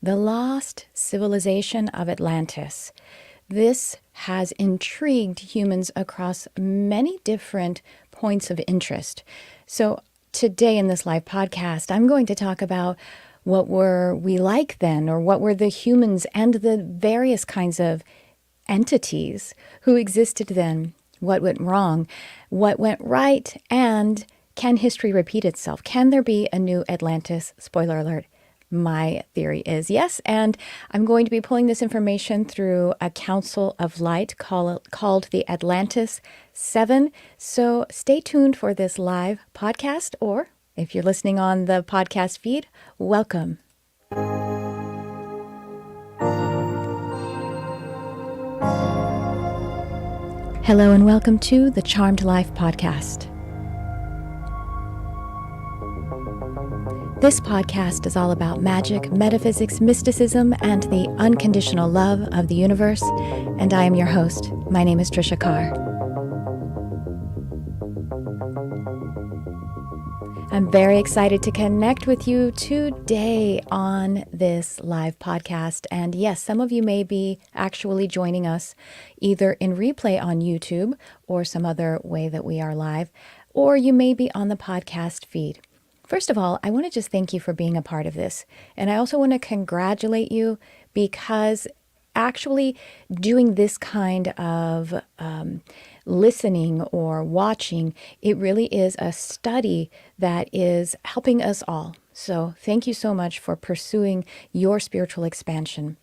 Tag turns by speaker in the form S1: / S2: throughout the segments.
S1: The lost civilization of Atlantis. This has intrigued humans across many different points of interest. So today in this live podcast, I'm going to talk about what were we like then, or what were the humans and the various kinds of entities who existed then, what went wrong, what went right, and can history repeat itself? Can there be a new Atlantis? Spoiler alert. My theory is yes, and I'm going to be pulling this information through a council of light called the Atlantis 7. So stay tuned for this live podcast, or if you're listening on the podcast feed, welcome. Hello and welcome to the Charmed Life podcast. This podcast is all about magic, metaphysics, mysticism, and the unconditional love of the universe. And I am your host. My name is Tricia Carr. I'm very excited to connect with you today on this live podcast. And yes, some of you may be actually joining us either in replay on YouTube or some other way that we are live, or you may be on the podcast feed. First of all, I want to just thank you for being a part of this. And I also want to congratulate you because actually doing this kind of listening or watching, it really is a study that is helping us all. So thank you so much for pursuing your spiritual expansion.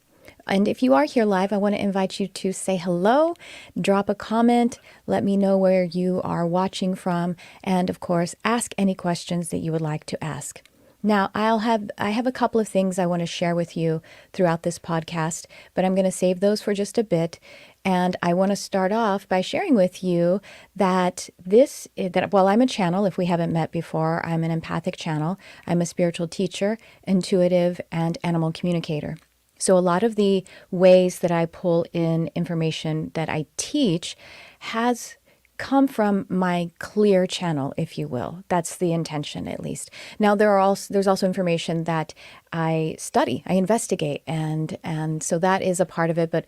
S1: And if you are here live, I want to invite you to say hello, drop a comment, let me know where you are watching from, and of course, ask any questions that you would like to ask. Now, I have a couple of things I want to share with you throughout this podcast, but I'm going to save those for just a bit. And I want to start off by sharing with you that I'm a channel. If we haven't met before, I'm an empathic channel. I'm a spiritual teacher, intuitive, and animal communicator. So a lot of the ways that I pull in information that I teach has come from my clear channel, if you will. That's the intention, at least. Now, there's also information that I study, I investigate, and so that is a part of it. But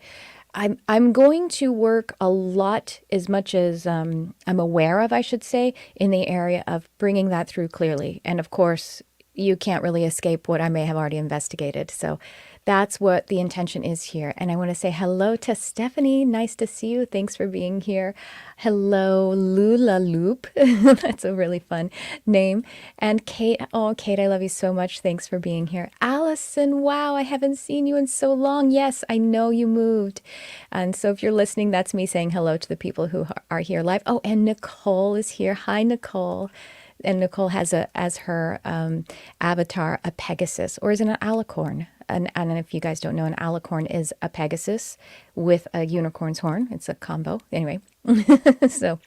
S1: I'm going to work a lot, as much as I'm aware of, I should say, in the area of bringing that through clearly. And of course, you can't really escape what I may have already investigated. So that's what the intention is here. And I want to say hello to Stephanie. Nice to see you. Thanks for being here. Hello, Lula Loop. That's a really fun name. And Kate. Oh, Kate, I love you so much. Thanks for being here. Allison, wow, I haven't seen you in so long. Yes, I know you moved. And so if you're listening, that's me saying hello to the people who are here live. Oh, and Nicole is here. Hi, Nicole. And Nicole has as her avatar a Pegasus, or is it an alicorn? And if you guys don't know, an alicorn is a Pegasus with a unicorn's horn. It's a combo. Anyway, so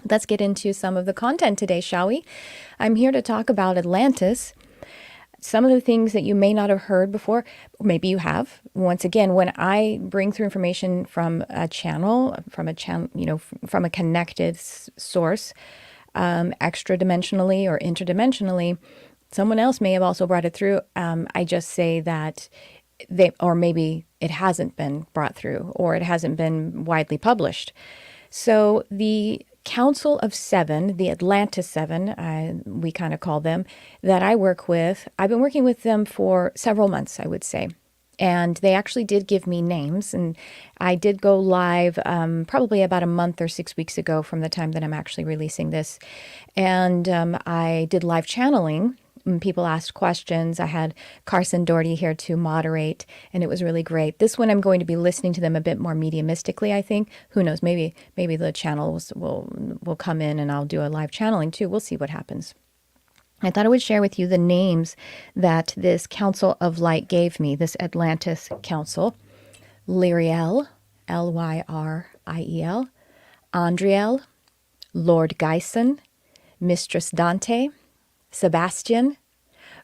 S1: let's get into some of the content today, shall we? I'm here to talk about Atlantis. Some of the things that you may not have heard before, maybe you have. Once again, when I bring through information from a channel, from a connected source, extradimensionally or interdimensionally, someone else may have also brought it through. I just say that or maybe it hasn't been brought through, or it hasn't been widely published. So the Council of Seven, the Atlantis 7, we kind of call them, that I work with, I've been working with them for several months, I would say. And they actually did give me names, and I did go live probably about a month or 6 weeks ago from the time that I'm actually releasing this. And I did live channeling. People asked questions. I had Carson Doherty here to moderate, and it was really great. This one, I'm going to be listening to them a bit more mediumistically, I think. Who knows? Maybe the channels will come in, and I'll do a live channeling too. We'll see what happens. I thought I would share with you the names that this Council of Light gave me, this Atlantis Council. Lyriel, Lyriel, Andriel, Lord Geisen, Mistress Dante, Sebastian,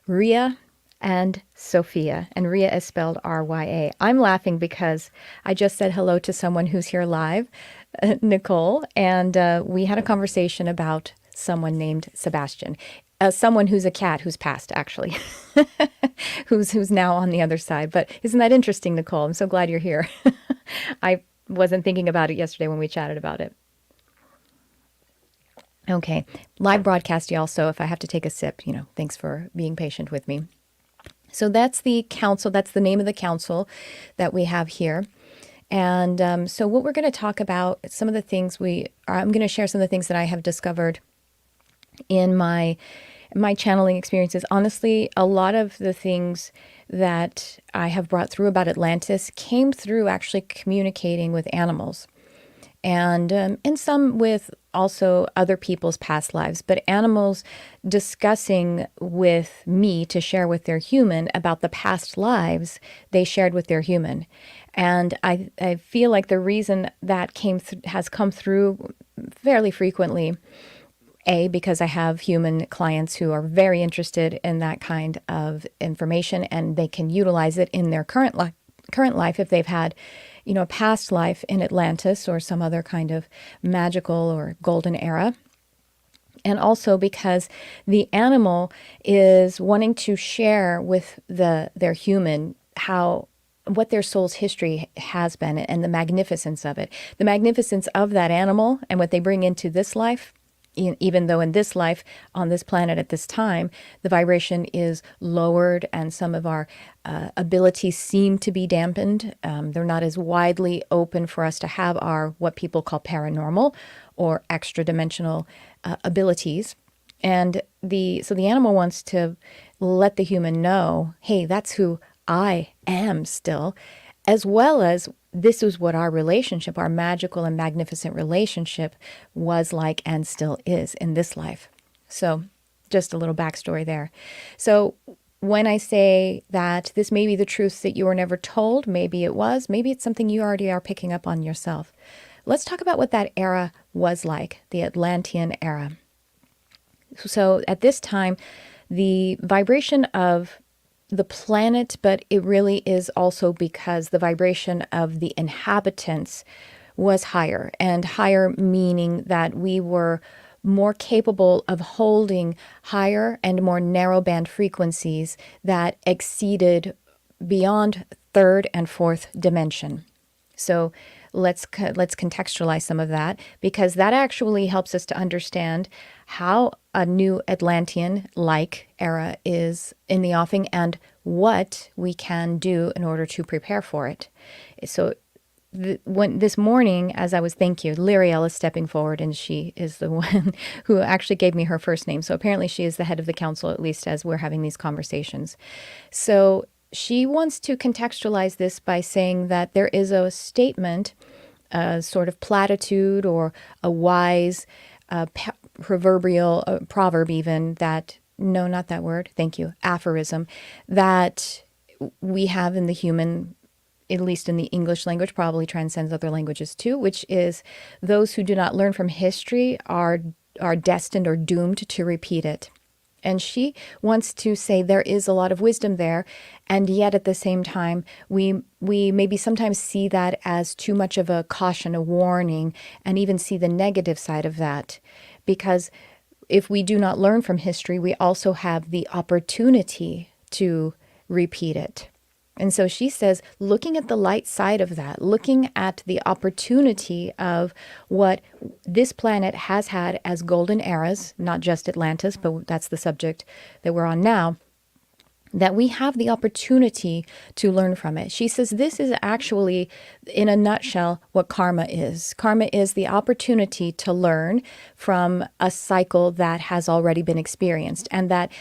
S1: Rhea, and Sophia. And Rhea is spelled Rya. I'm laughing because I just said hello to someone who's here live, Nicole, and we had a conversation about someone named Sebastian. someone who's a cat who's passed, actually, who's now on the other side. But isn't that interesting, Nicole? I'm so glad you're here. I wasn't thinking about it yesterday when we chatted about it. Okay, live broadcast, y'all. So if I have to take a sip, thanks for being patient with me. So that's the council. That's the name of the council that we have here. And so what we're going to talk about, some of the things I'm going to share some of the things that I have discovered in my channeling experiences. Honestly, a lot of the things that I have brought through about Atlantis came through actually communicating with animals. And some with also other people's past lives, but animals discussing with me to share with their human about the past lives they shared with their human. And I feel like the reason that has come through fairly frequently, because I have human clients who are very interested in that kind of information, and they can utilize it in their current life if they've had a past life in Atlantis or some other kind of magical or golden era. And also because the animal is wanting to share with their human what their soul's history has been and the magnificence of it. The magnificence of that animal and what they bring into this life, even though in this life, on this planet at this time, the vibration is lowered and some of our abilities seem to be dampened. They're not as widely open for us to have our what people call paranormal or extradimensional abilities. And so the animal wants to let the human know, hey, that's who I am still, as well as this is what our relationship, our magical and magnificent relationship was like and still is in this life. So just a little backstory there. So when I say that this may be the truth that you were never told, maybe it was, maybe it's something you already are picking up on yourself. Let's talk about what that era was like, the Atlantean Era. So at this time, the vibration of the planet, but it really is also because the vibration of the inhabitants was higher, and higher meaning that we were more capable of holding higher and more narrow band frequencies that exceeded beyond third and fourth dimension. So let's contextualize some of that, because that actually helps us to understand how a new Atlantean-like era is in the offing and what we can do in order to prepare for it. So this morning, as I was, thank you, Lyriel is stepping forward, and she is the one who actually gave me her first name. So apparently she is the head of the council, at least as we're having these conversations. So she wants to contextualize this by saying that there is a statement, a sort of platitude or a wise proverbial proverb even, that, no, not that word, thank you, aphorism, that we have in the human, at least in the English language, probably transcends other languages too, which is those who do not learn from history are destined or doomed to repeat it. And she wants to say there is a lot of wisdom there, and yet at the same time, we maybe sometimes see that as too much of a caution, a warning, and even see the negative side of that. Because if we do not learn from history, we also have the opportunity to repeat it. And so she says, looking at the light side of that, looking at the opportunity of what this planet has had as golden eras, not just Atlantis, but that's the subject that we're on now, that we have the opportunity to learn from it. She says this is actually, in a nutshell, what karma is. Karma is the opportunity to learn from a cycle that has already been experienced, and that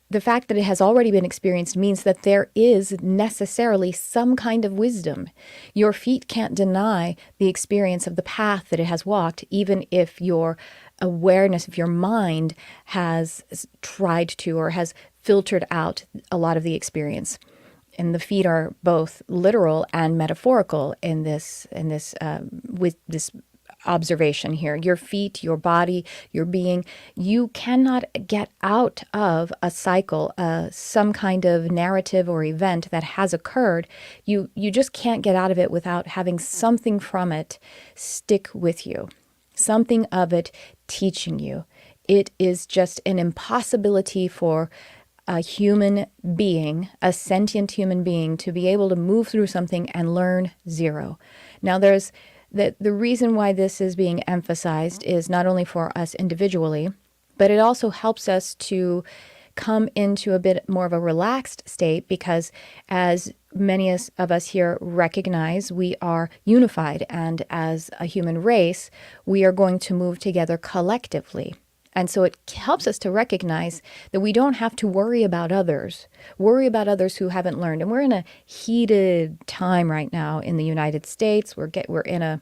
S1: the fact that it has already been experienced means that there is necessarily some kind of wisdom. Your feet can't deny the experience of the path that it has walked, even if your awareness, if your mind has tried to or has filtered out a lot of the experience. And the feet are both literal and metaphorical in this with this observation here. Your feet, your body, your being, you cannot get out of a cycle, some kind of narrative or event that has occurred. You just can't get out of it without having something from it stick with you, something of it teaching you. it is just an impossibility for a human being, a sentient human being, to be able to move through something and learn zero. Now, there's the reason why this is being emphasized is not only for us individually, but it also helps us to come into a bit more of a relaxed state, because as many of us here recognize, we are unified, and as a human race, we are going to move together collectively. And so it helps us to recognize that we don't have to worry about others who haven't learned. And we're in a heated time right now in the United States. We're in a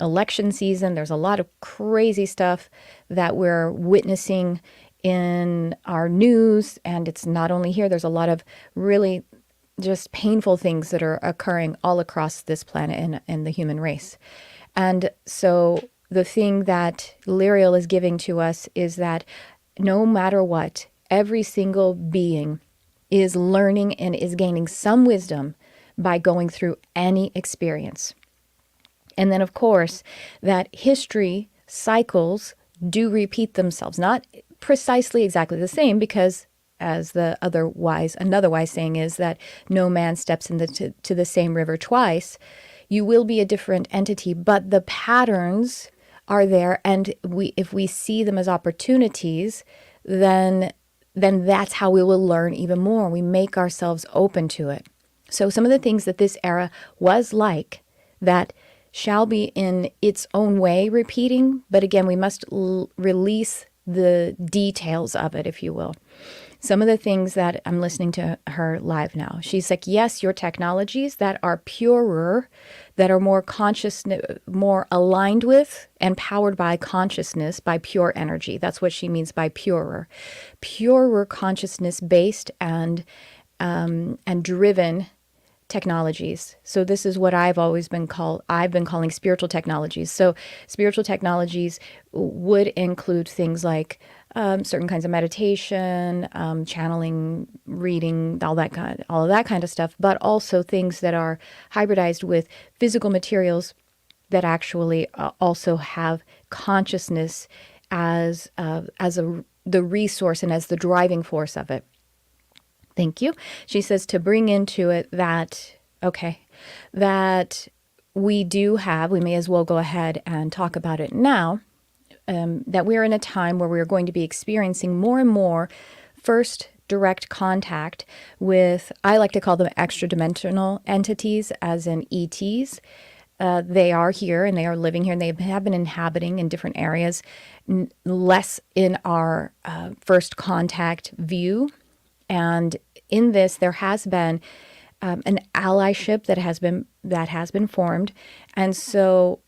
S1: election season. There's a lot of crazy stuff that we're witnessing in our news. And it's not only here, there's a lot of really just painful things that are occurring all across this planet and the human race. And so the thing that Lyriel is giving to us is that no matter what, every single being is learning and is gaining some wisdom by going through any experience. And then, of course, that history cycles do repeat themselves, not precisely exactly the same, because as another wise saying is that no man steps into the same river twice. You will be a different entity, but the patterns are there, and if we see them as opportunities, then that's how we will learn even more. We make ourselves open to it. So some of the things that this era was like that shall be in its own way repeating, but again, we must release the details of it, if you will. Some of the things that I'm listening to her live now, she's like, yes, your technologies that are purer, that are more conscious, more aligned with and powered by consciousness, by pure energy. That's what she means by purer. Purer consciousness based and driven technologies. So this is what I've been calling spiritual technologies. So spiritual technologies would include things like certain kinds of meditation, channeling, reading, all of that kind of stuff, but also things that are hybridized with physical materials that actually also have consciousness as the resource and as the driving force of it. Thank you. She says to bring into it that we may as well go ahead and talk about it now, that we're in a time where we're going to be experiencing more and more first direct contact with, I like to call them extradimensional entities, as in ETs. They are here and they are living here, and they have been inhabiting in different areas, less in our first contact view. And in this, there has been an allyship that has been formed. And so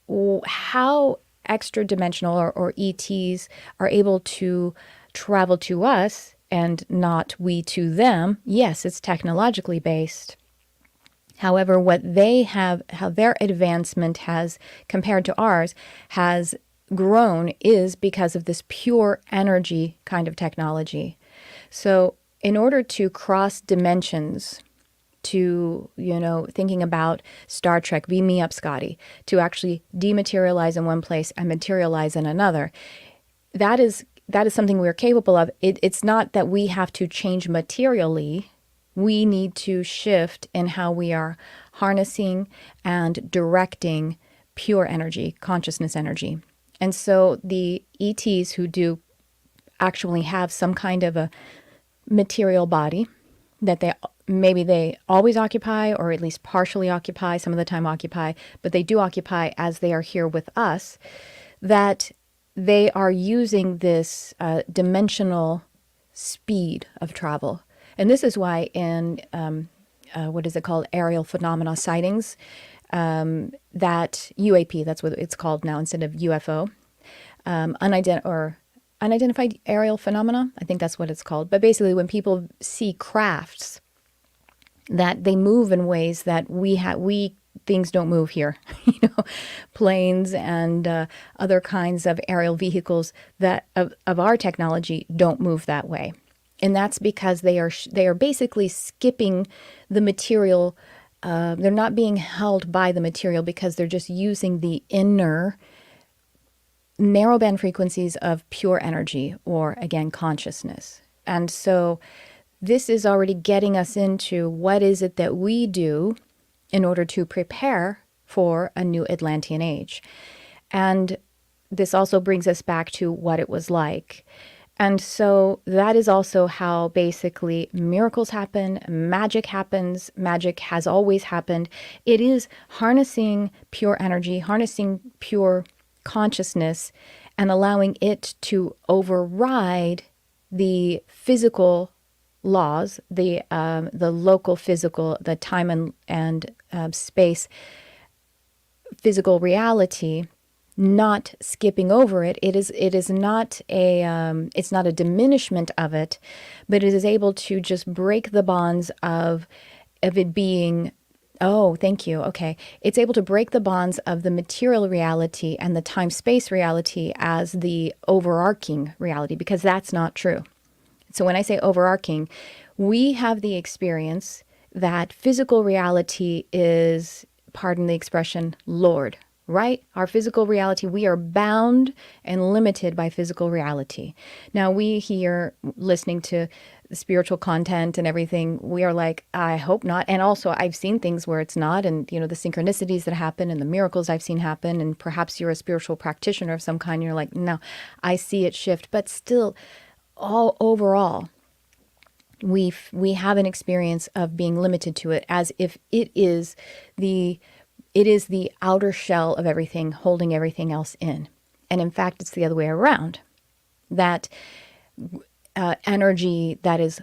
S1: how extra-dimensional or ETs are able to travel to us and not we to them, yes, it's technologically based. However, how their advancement has, compared to ours, has grown is because of this pure energy kind of technology. So in order to cross dimensions, to, thinking about Star Trek, beam me up, Scotty, to actually dematerialize in one place and materialize in another, that is something we're capable of. It's not that we have to change materially. We need to shift in how we are harnessing and directing pure energy, consciousness energy. And so the ETs who do actually have some kind of a material body that they always occupy, or at least partially occupy, some of the time occupy, but they do occupy as they are here with us, that they are using this dimensional speed of travel. And this is why in, what is it called, aerial phenomena sightings, that UAP, that's what it's called now instead of UFO, unidentified aerial phenomena, I think that's what it's called. But basically when people see crafts, that they move in ways that things don't move here, planes and other kinds of aerial vehicles that of our technology don't move that way. And that's because they are basically skipping the material. They're not being held by the material because they're just using the inner narrowband frequencies of pure energy, or again, consciousness. And so this is already getting us into what is it that we do in order to prepare for a new Atlantean age. And this also brings us back to what it was like. And so that is also how basically miracles happen, magic happens, magic has always happened. It is harnessing pure energy, harnessing pure consciousness, and allowing it to override the physical laws, the local physical, the time and space, physical reality, not skipping over it. It is not it's not a diminishment of it, but it is able to just break the bonds of it being. Oh, thank you. Okay. It's able to break the bonds of the material reality and the time-space reality as the overarching reality, because that's not true. So when I say overarching, we have the experience that physical reality is, pardon the expression, Lord, right? Our physical reality, we are bound and limited by physical reality. Now, we here listening to the spiritual content and everything, we are like, I hope not. And also, I've seen things where it's not, and you know, the synchronicities that happen and the miracles I've seen happen, and perhaps you're a spiritual practitioner of some kind, and you're like, no, I see it shift. But still, all overall, we have an experience of being limited to it, as if it is the outer shell of everything, holding everything else in. And in fact, it's the other way around. That energy that is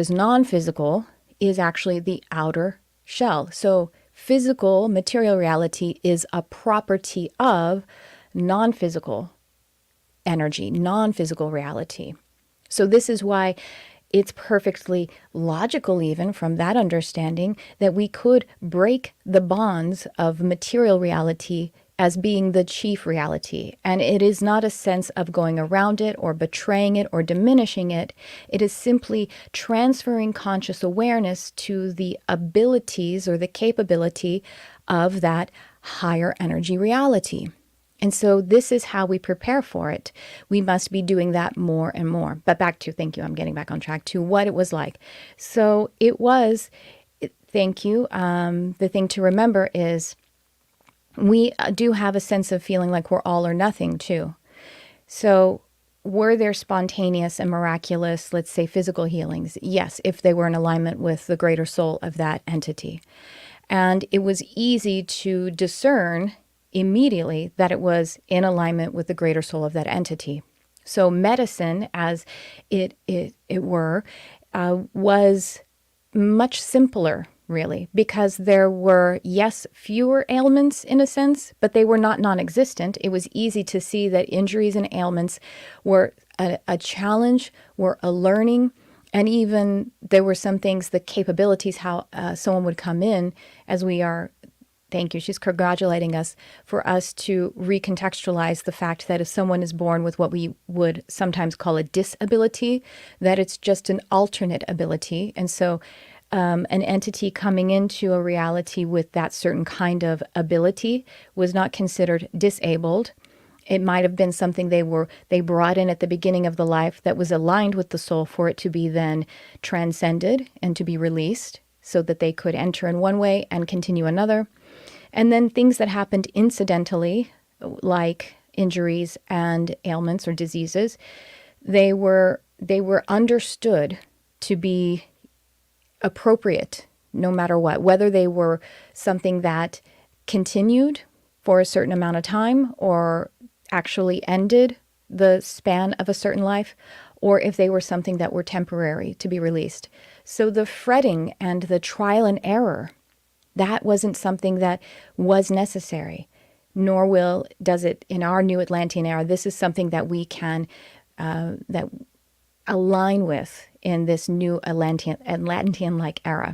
S1: non-physical is actually the outer shell. So physical, material reality is a property of non-physical energy, non-physical reality. So this is why it's perfectly logical, even from that understanding, that we could break the bonds of material reality as being the chief reality. And it is not a sense of going around it or betraying it or diminishing it. It is simply transferring conscious awareness to the abilities or the capability of that higher energy reality. And so this is how we prepare for it. We must be doing that more and more. But back to, thank you, I'm getting back on track to what it was like. So it was, thank you, the thing to remember is we do have a sense of feeling like we're all or nothing too. So were there spontaneous and miraculous, let's say physical healings? Yes, if they were in alignment with the greater soul of that entity. And it was easy to discern immediately that it was in alignment with the greater soul of that entity. So medicine, as it were, was much simpler, really, because there were, yes, fewer ailments in a sense, but they were not non-existent. It was easy to see that injuries and ailments were a challenge, were a learning, and even there were some things, the capabilities, how someone would come in as we are. Thank you. She's congratulating us for us to recontextualize the fact that if someone is born with what we would sometimes call a disability, that it's just an alternate ability. And so an entity coming into a reality with that certain kind of ability was not considered disabled. It might have been something they brought in at the beginning of the life that was aligned with the soul for it to be then transcended and to be released so that they could enter in one way and continue another. And then things that happened incidentally, like injuries and ailments or diseases, they were understood to be appropriate no matter what, whether they were something that continued for a certain amount of time or actually ended the span of a certain life, or if they were something that were temporary to be released. So the fretting and the trial and error, that wasn't something that was necessary, nor does it in our new Atlantean era. This is something that we can that align with in this new Atlantean-like era.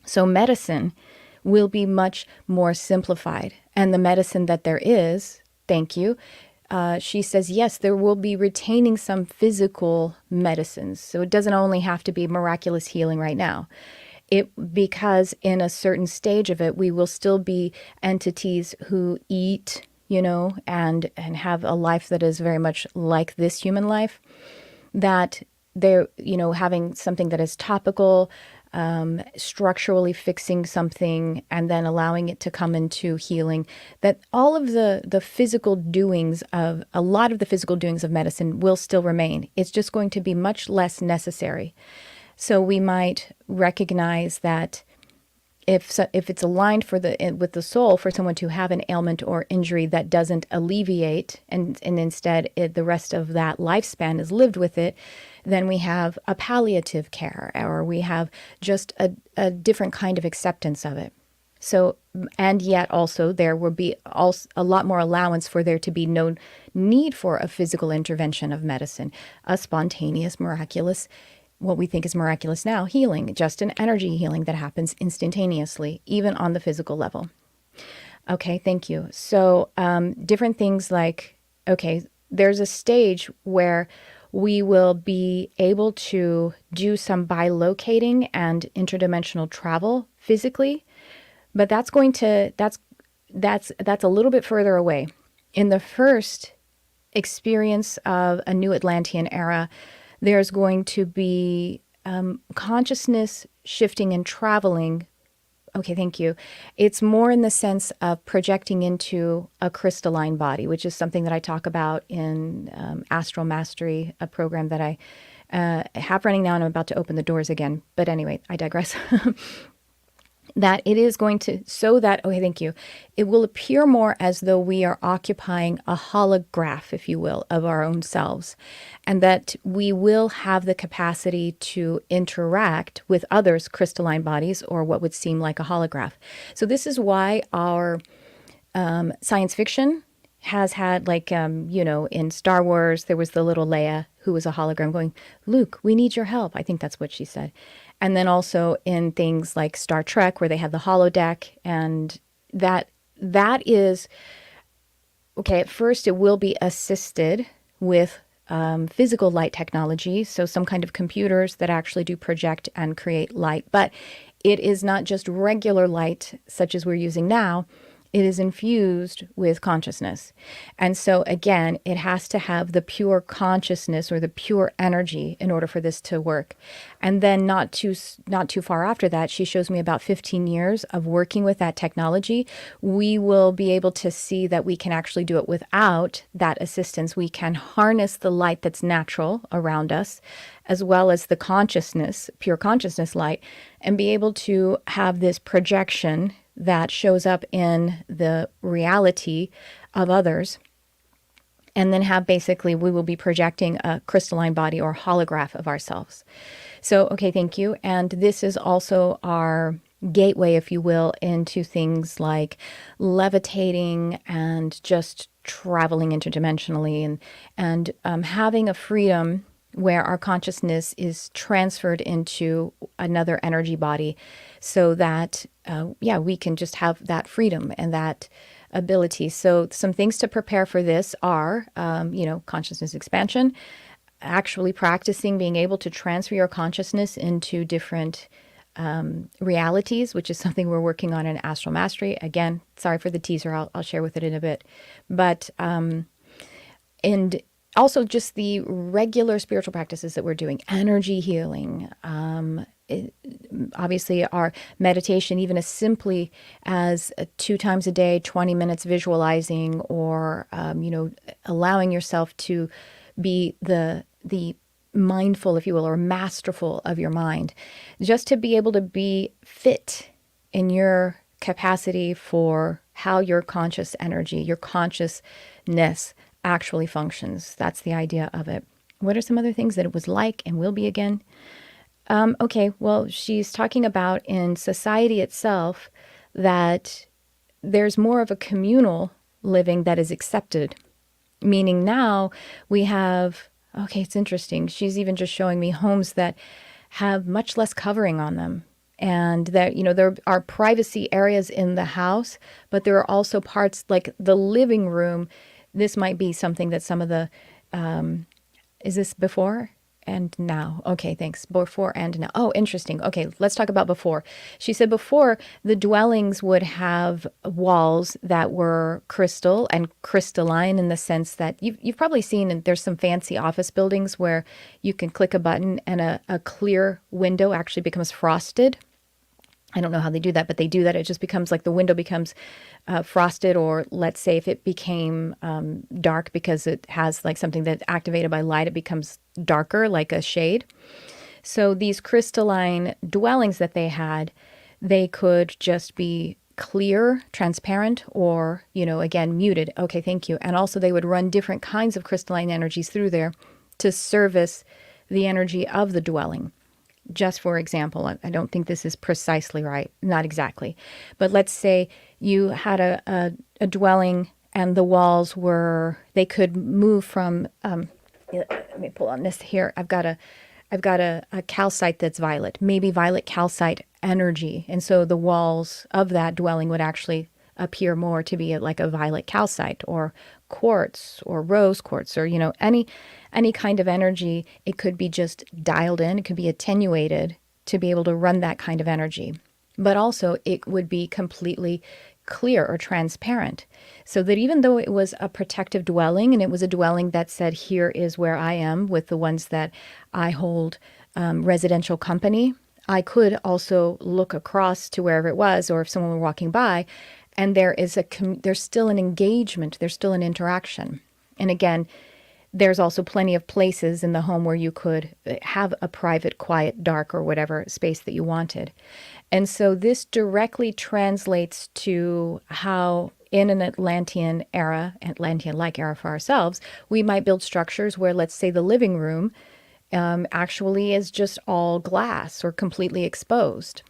S1: So medicine will be much more simplified. And the medicine that there is, thank you, she says, yes, there will be retaining some physical medicines. So it doesn't only have to be miraculous healing right now. Because in a certain stage of it, we will still be entities who eat and have a life that is very much like this human life, that they're, having something that is topical, structurally fixing something, and then allowing it to come into healing, that all of the physical doings of, a lot of the physical doings of medicine will still remain. It's just going to be much less necessary. So we might recognize that if it's aligned with the soul for someone to have an ailment or injury that doesn't alleviate, and instead the rest of that lifespan is lived with it, then we have a palliative care, or we have just a different kind of acceptance of it. So, and yet also there will be also a lot more allowance for there to be no need for a physical intervention of medicine, a spontaneous, miraculous, what we think is miraculous now, healing, just an energy healing that happens instantaneously, even on the physical level. Okay, thank you. So different things like, okay, there's a stage where we will be able to do some bilocating and interdimensional travel physically, but that's a little bit further away. In the first experience of a new Atlantean era, there's going to be consciousness shifting and traveling. Okay, thank you. It's more in the sense of projecting into a crystalline body, which is something that I talk about in Astral Mastery, a program that I have running now, and I'm about to open the doors again. But anyway, I digress. That it is going to, so that, okay, thank you, it will appear more as though we are occupying a holograph, if you will, of our own selves, and that we will have the capacity to interact with others' crystalline bodies, or what would seem like a holograph. So this is why our science fiction has had, like, in Star Wars, there was the little Leia who was a hologram going, "Luke, we need your help." I think that's what she said. And then also in things like Star Trek, where they have the holodeck, and that is, okay, at first it will be assisted with physical light technology, so some kind of computers that actually do project and create light. But it is not just regular light, such as we're using now. It is infused with consciousness. And so again, it has to have the pure consciousness or the pure energy in order for this to work. And then not too far after that, she shows me about 15 years of working with that technology. We will be able to see that we can actually do it without that assistance. We can harness the light that's natural around us, as well as the consciousness, pure consciousness light, and be able to have this projection that shows up in the reality of others. And then have, basically, we will be projecting a crystalline body or holograph of ourselves. So, okay, thank you. And this is also our gateway, if you will, into things like levitating and just traveling interdimensionally, and having a freedom where our consciousness is transferred into another energy body, so that, we can just have that freedom and that ability. So some things to prepare for this are, consciousness expansion, actually practicing being able to transfer your consciousness into different realities, which is something we're working on in Astral Mastery. Again, sorry for the teaser. I'll share with it in a bit. But, and also just the regular spiritual practices that we're doing, energy healing, obviously our meditation, even as simply as 2 times a day, 20 minutes visualizing, or, allowing yourself to be the mindful, if you will, or masterful of your mind, just to be able to be fit in your capacity for how your conscious energy, your consciousness actually functions. That's the idea of it. What are some other things that it was like and will be again? Okay, well, she's talking about in society itself that there's more of a communal living that is accepted, meaning now we have, okay, it's interesting. She's even just showing me homes that have much less covering on them. And that, there are privacy areas in the house, but there are also parts like the living room. This might be something that some of the, is this before? and now. Okay, thanks. Before and now. Oh, interesting. Okay, let's talk about before. She said before the dwellings would have walls that were crystal and crystalline, in the sense that you've probably seen, and there's some fancy office buildings where you can click a button and a clear window actually becomes frosted. I don't know how they do that, but they do that. It just becomes like the window becomes frosted, or let's say if it became dark because it has like something that's activated by light, it becomes darker, like a shade. So these crystalline dwellings that they had, they could just be clear, transparent, or, again, muted. Okay, thank you. And also they would run different kinds of crystalline energies through there to service the energy of the dwelling. Just for example, I don't think this is precisely right, not exactly, but let's say you had a dwelling and the walls they could move from, let me pull on this here. I've got a calcite that's violet, maybe violet calcite energy. And so the walls of that dwelling would actually appear more to be like a violet calcite or quartz or rose quartz, or, any kind of energy. It could be just dialed in. It could be attenuated to be able to run that kind of energy. But also it would be completely clear or transparent, so that even though it was a protective dwelling, and it was a dwelling that said, here is where I am with the ones that I hold residential company, I could also look across to wherever it was, or if someone were walking by, and there's still an engagement, there's still an interaction. And again, there's also plenty of places in the home where you could have a private, quiet, dark, or whatever space that you wanted. And so this directly translates to how in an Atlantean era, Atlantean-like era for ourselves, we might build structures where, let's say, the living room actually is just all glass or completely exposed.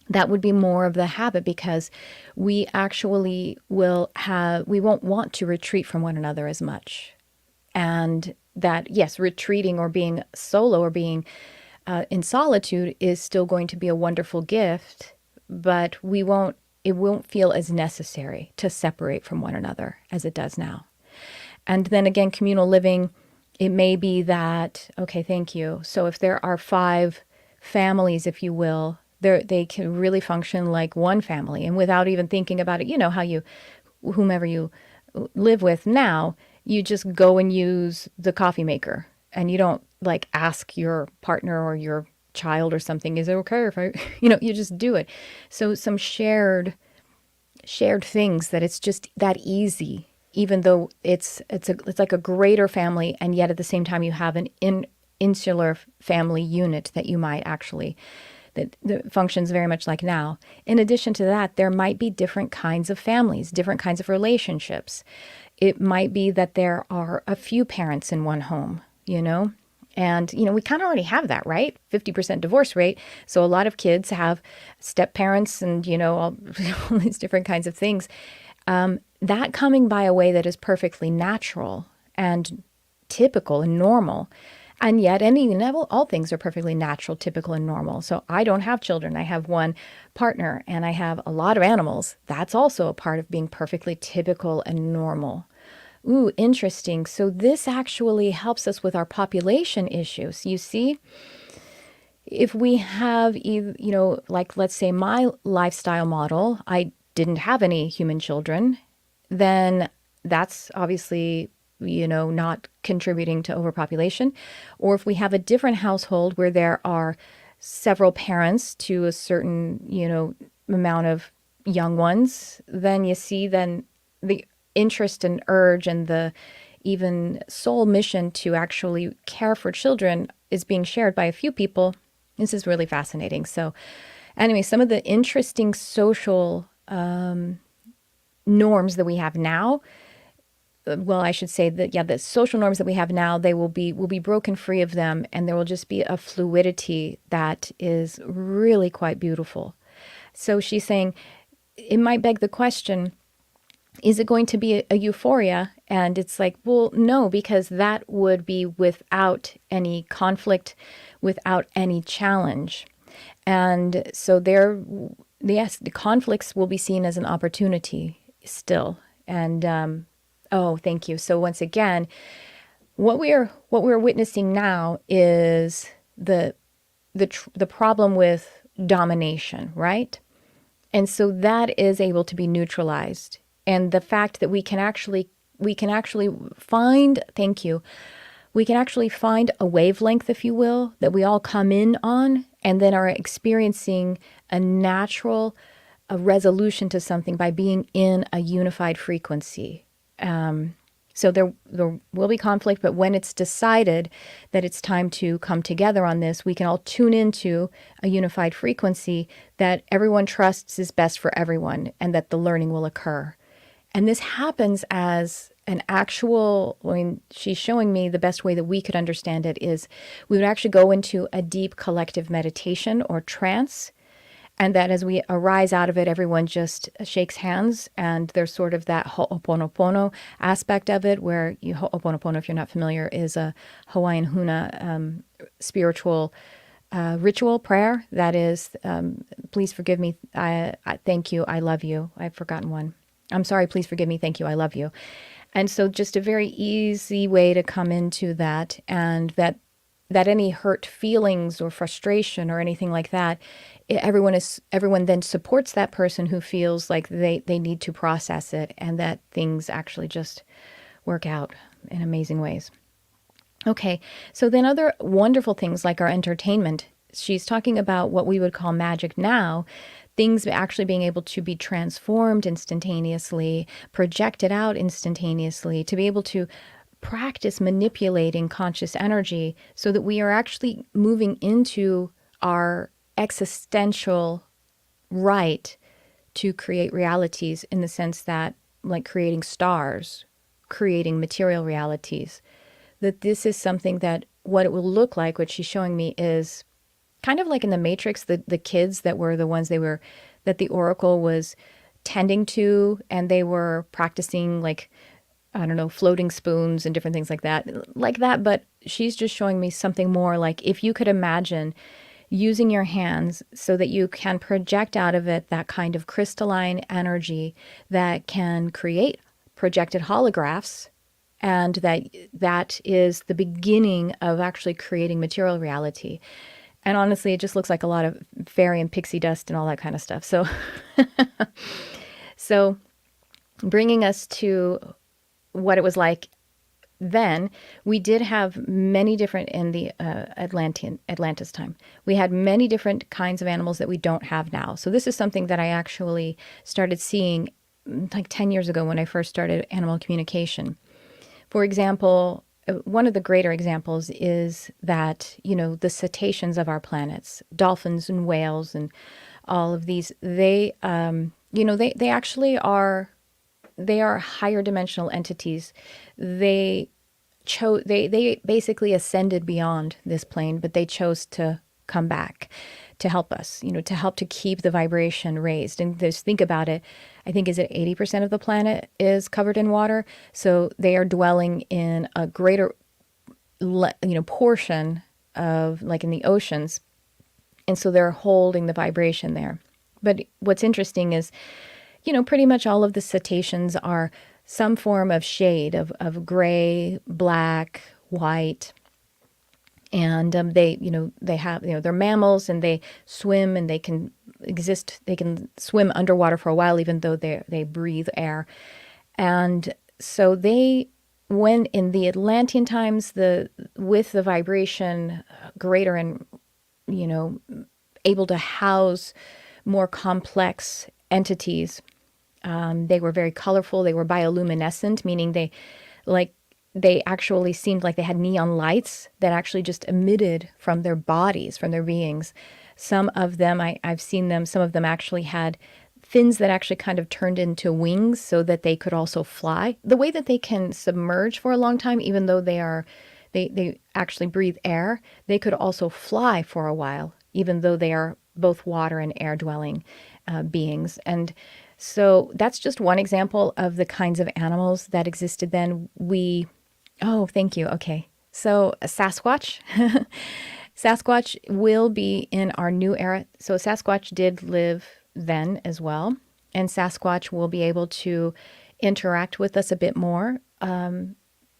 S1: That would be more of the habit, because we actually we won't want to retreat from one another as much. And that, yes, retreating or being solo or being in solitude is still going to be a wonderful gift, but it won't feel as necessary to separate from one another as it does now. And then again, communal living, it may be that, okay, thank you. So if there are 5 families, if you will, they can really function like one family, and without even thinking about it, how whomever you live with now, you just go and use the coffee maker, and you don't like ask your partner or your child or something, is it okay if I, you just do it. So some shared things that it's just that easy, even though it's like a greater family, and yet at the same time you have an insular family unit that you might actually, that functions very much like now. In addition to that, there might be different kinds of families, different kinds of relationships. It might be that there are a few parents in one home, and, we kind of already have that, right? 50% divorce rate. So a lot of kids have step parents and, all these different kinds of things. That coming by a way that is perfectly natural and typical and normal. And yet, all things are perfectly natural, typical, and normal. So I don't have children. I have one partner, and I have a lot of animals. That's also a part of being perfectly typical and normal. Ooh, interesting. So this actually helps us with our population issues. You see, if we have, like, let's say my lifestyle model, I didn't have any human children, then that's obviously not contributing to overpopulation. Or if we have a different household where there are several parents to a certain, amount of young ones, then the interest and urge and the even soul mission to actually care for children is being shared by a few people. This is really fascinating. So anyway, some of the interesting social norms that we have now, well, I should say that, the social norms that we have now, they will be broken free of them, and there will just be a fluidity that is really quite beautiful. So she's saying it might beg the question, is it going to be a euphoria? And it's like, well, no, because that would be without any conflict, without any challenge. And so yes, the conflicts will be seen as an opportunity still. And, oh, thank you. So once again, what we're witnessing now is the problem with domination, right? And so that is able to be neutralized. And the fact that we can actually find, thank you, we can actually find a wavelength, if you will, that we all come in on and then are experiencing a natural a resolution to something by being in a unified frequency. So there will be conflict, but when it's decided that it's time to come together on this, we can all tune into a unified frequency that everyone trusts is best for everyone and that the learning will occur. And this happens as an actual, I mean, she's showing me the best way that we could understand it is we would actually go into a deep collective meditation or trance. And that as we arise out of it, everyone just shakes hands. And there's sort of that ho'oponopono aspect of it, where ho'oponopono, if you're not familiar, is a Hawaiian huna spiritual ritual prayer. That is, please forgive me, I thank you, I love you. I've forgotten one. I'm sorry, please forgive me, thank you, I love you. And so just a very easy way to come into that, and that any hurt feelings or frustration or anything like that, everyone then supports that person who feels like they need to process it, and that things actually just work out in amazing ways. Okay, so then other wonderful things like our entertainment. She's talking about what we would call magic now, things actually being able to be transformed instantaneously, projected out instantaneously, to be able to practice manipulating conscious energy so that we are actually moving into our existential right to create realities, in the sense that, like creating stars, creating material realities, that this is something that what it will look like, what she's showing me, is kind of like in the Matrix, the kids that were the ones that the Oracle was tending to, and they were practicing, like, I don't know, floating spoons and different things like that. But she's just showing me something more like, if you could imagine using your hands so that you can project out of it that kind of crystalline energy that can create projected holographs, and that is the beginning of actually creating material reality. And honestly, it just looks like a lot of fairy and pixie dust and all that kind of stuff. So, so bringing us to what it was like then, we did have many different, in the Atlantis time, we had many different kinds of animals that we don't have now. So this is something that I actually started seeing like 10 years ago when I first started animal communication. For example, one of the greater examples is that, the cetaceans of our planets, dolphins and whales and all of these, they actually are, they are higher dimensional entities. They basically ascended beyond this plane, but they chose to come back to help us, to help to keep the vibration raised. And just think about it. I think, is it 80% of the planet is covered in water? So they are dwelling in a greater, portion of, like, in the oceans. And so they're holding the vibration there. But what's interesting is, pretty much all of the cetaceans are some form of shade of gray, black, white. And they have, they're mammals, and they swim, and they can swim underwater for a while, even though they breathe air. And so when in the Atlantean times, with the vibration greater and, able to house more complex entities, they were very colorful. They were bioluminescent, meaning they actually seemed like they had neon lights that actually just emitted from their bodies, from their beings. Some of them, I've seen them, some of them actually had fins that actually kind of turned into wings so that they could also fly. The way that they can submerge for a long time, even though they actually breathe air, they could also fly for a while, even though they are both water and air dwelling beings. And so that's just one example of the kinds of animals that existed then. Oh, thank you. Okay. So Sasquatch, Sasquatch will be in our new era. So Sasquatch did live then as well. And Sasquatch will be able to interact with us a bit more.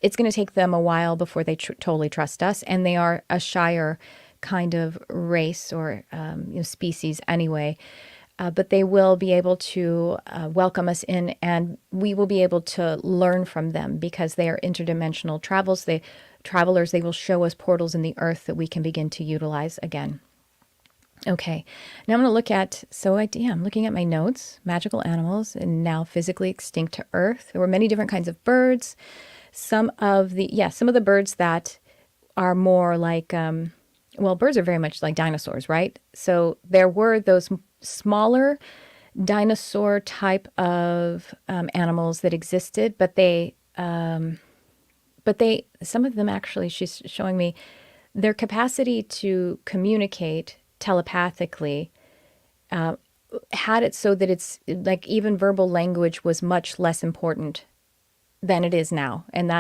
S1: it's going to take them a while before they totally trust us. And they are a shyer kind of race or species anyway. But they will be able to welcome us in, and we will be able to learn from them because they are interdimensional travelers. They will show us portals in the earth that we can begin to utilize again. Okay, now I'm going to look at, I'm looking at my notes, magical animals, and now physically extinct to earth. There were many different kinds of birds. Some of the birds that are more like, birds are very much like dinosaurs, right? So there were those smaller dinosaur type of animals that existed, but some of them actually, she's showing me, their capacity to communicate telepathically had it so that it's like even verbal language was much less important than it is now. And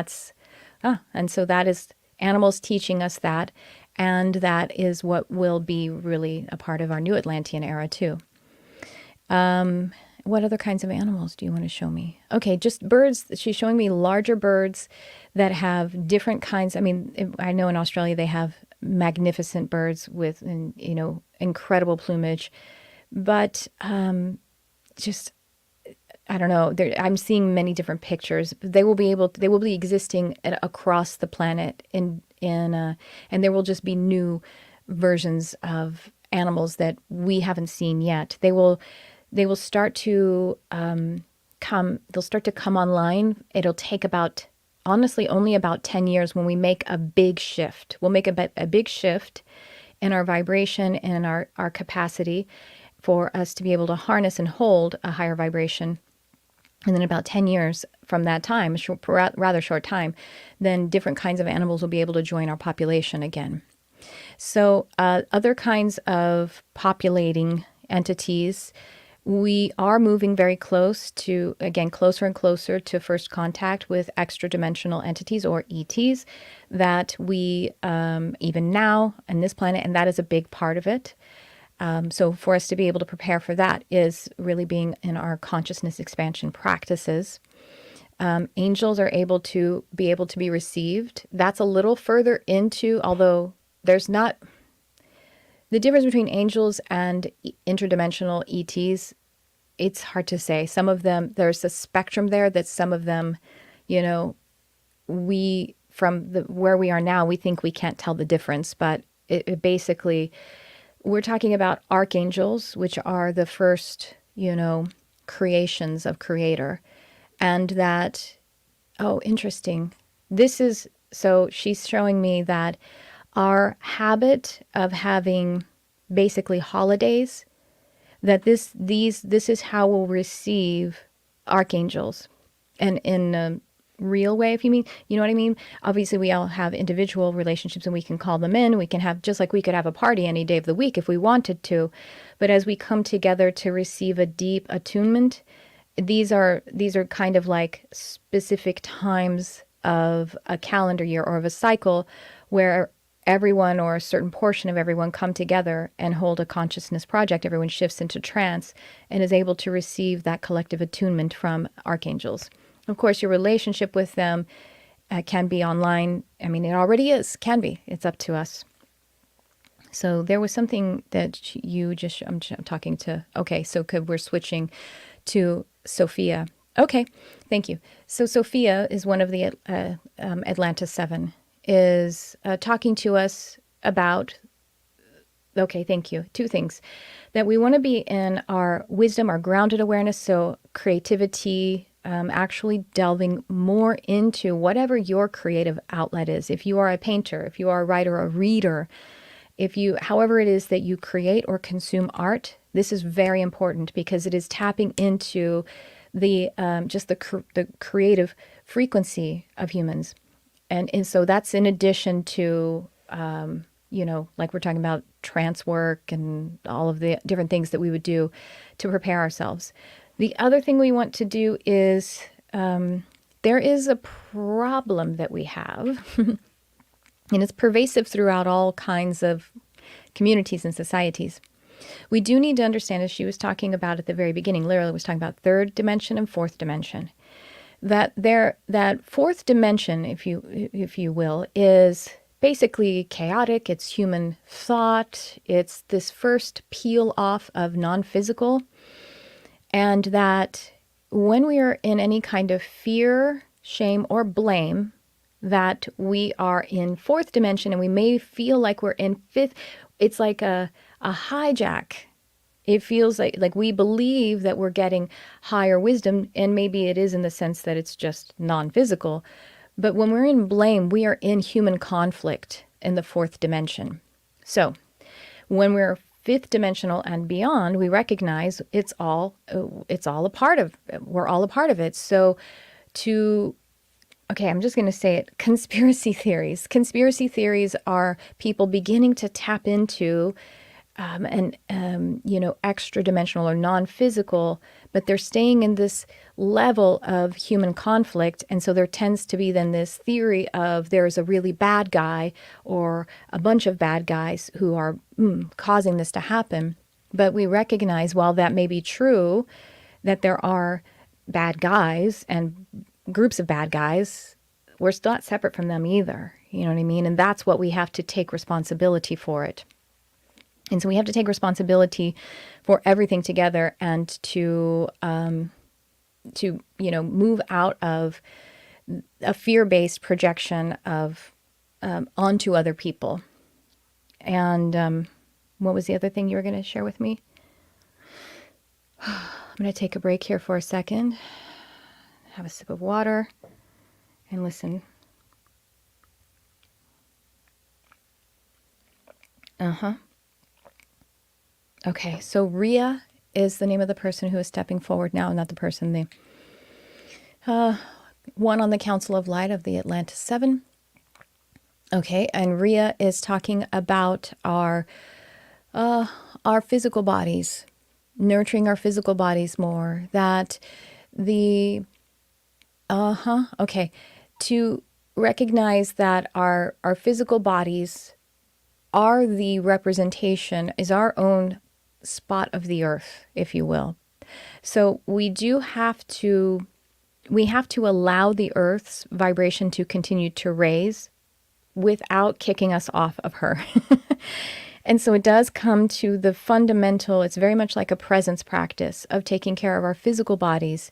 S1: so that is animals teaching us that. And that is what will be really a part of our new Atlantean era too. What other kinds of animals do you want to show me? Okay, just birds. She's showing me larger birds that have different kinds. I mean, I know in Australia they have magnificent birds with, incredible plumage. But just, I don't know. I'm seeing many different pictures. They will be existing across the planet and there will just be new versions of animals that we haven't seen yet. They will start to come. They'll start to come online. It'll take honestly only about 10 years when we make a big shift. We'll make a big shift in our vibration and our capacity for us to be able to harness and hold a higher vibration. And then about 10 years from that time, rather short time, then different kinds of animals will be able to join our population again. So other kinds of populating entities, we are moving very closer and closer to first contact with extradimensional entities or ETs that we, even now on this planet, and that is a big part of it. So for us to be able to prepare for that is really being in our consciousness expansion practices. Angels are able to be received. That's a little further into, although there's not the difference between angels and interdimensional ETs. It's hard to say. Some of them, there's a spectrum there that some of them, where we are now, we think we can't tell the difference, but it basically, we're talking about archangels, which are the first, creations of Creator. And that, interesting. So she's showing me that our habit of having basically holidays, that this is how we'll receive archangels. And in a real way, if you know what I mean? Obviously, we all have individual relationships and we can call them in. We can have, just like we could have a party any day of the week if we wanted to. But as we come together to receive a deep attunement, these are kind of like specific times of a calendar year or of a cycle where everyone or a certain portion of everyone come together and hold a consciousness project. Everyone shifts into trance and is able to receive that collective attunement from archangels. Of course, your relationship with them can be online. I mean, it already is, can be. It's up to us. So there was something that I'm talking to, okay, so we're switching to Sophia. Okay, thank you. So Sophia is one of the Atlantis 7, is talking to us about, okay, thank you, 2 things. That we want to be in our wisdom, our grounded awareness, so creativity, actually delving more into whatever your creative outlet is. If you are a painter, if you are a writer, a reader, however it is that you create or consume art, this is very important because it is tapping into the creative frequency of humans. And so that's in addition to, like we're talking about trance work and all of the different things that we would do to prepare ourselves. The other thing we want to do is, there is a problem that we have, and it's pervasive throughout all kinds of communities and societies. We do need to understand, as she was talking about at the very beginning, Lyra was talking about 3rd dimension and 4th dimension. that fourth dimension, if you will, is basically chaotic. It's human thought. It's this first peel off of non-physical, and that when we are in any kind of fear, shame, or blame, that we are in fourth dimension, and we may feel like we're in fifth. It's like a hijack. It feels like we believe that we're getting higher wisdom, and maybe it is in the sense that it's just non-physical. But when we're in blame, we are in human conflict in the fourth dimension. So when we're fifth dimensional and beyond, we recognize it's all a part of, we're all a part of it. So okay, I'm just going to say it, conspiracy theories. Conspiracy theories are people beginning to tap into extra dimensional or non-physical, but they're staying in this level of human conflict. And so there tends to be then this theory of there's a really bad guy or a bunch of bad guys who are causing this to happen. But we recognize, while that may be true, that there are bad guys and groups of bad guys, we're still not separate from them either. You know what I mean? And that's what we have to take responsibility for it. And so we have to take responsibility for everything together, and to move out of a fear-based projection of onto other people. And what was the other thing you were going to share with me? I'm going to take a break here for a second, have a sip of water, and listen. Okay, so Rhea is the name of the person who is stepping forward now, not the person, the one on the Council of Light of the Atlantis 7. Okay, and Rhea is talking about our physical bodies, nurturing our physical bodies more, that to recognize that our physical bodies are the representation, is our own spot of the earth, if you will. So we have to allow the earth's vibration to continue to raise without kicking us off of her. And so it does come to the fundamental, it's very much like a presence practice of taking care of our physical bodies,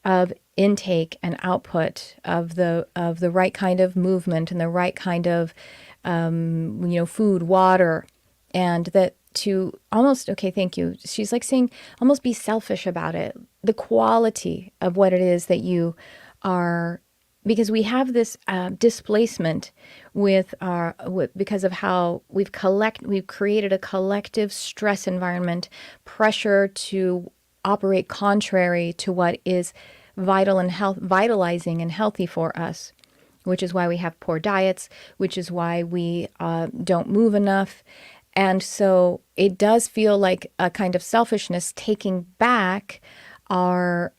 S1: of intake and output of the right kind of movement and the right kind of food, water, and that to almost, okay, thank you. She's like saying, almost be selfish about it. The quality of what it is that you are, because we have this displacement because of how we've created a collective stress environment, pressure to operate contrary to what is vital and vitalizing and healthy for us, which is why we have poor diets, which is why we don't move enough. And so it does feel like a kind of selfishness, taking back our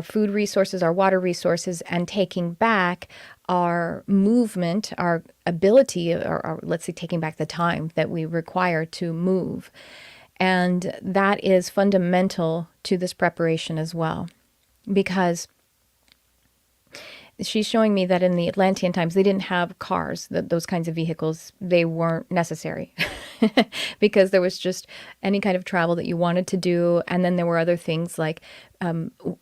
S1: food resources, our water resources, and taking back our movement, our ability, or let's say taking back the time that we require to move. And that is fundamental to this preparation as well, because she's showing me that in the Atlantean times, they didn't have cars, those kinds of vehicles. They weren't necessary because there was just any kind of travel that you wanted to do. And then there were other things like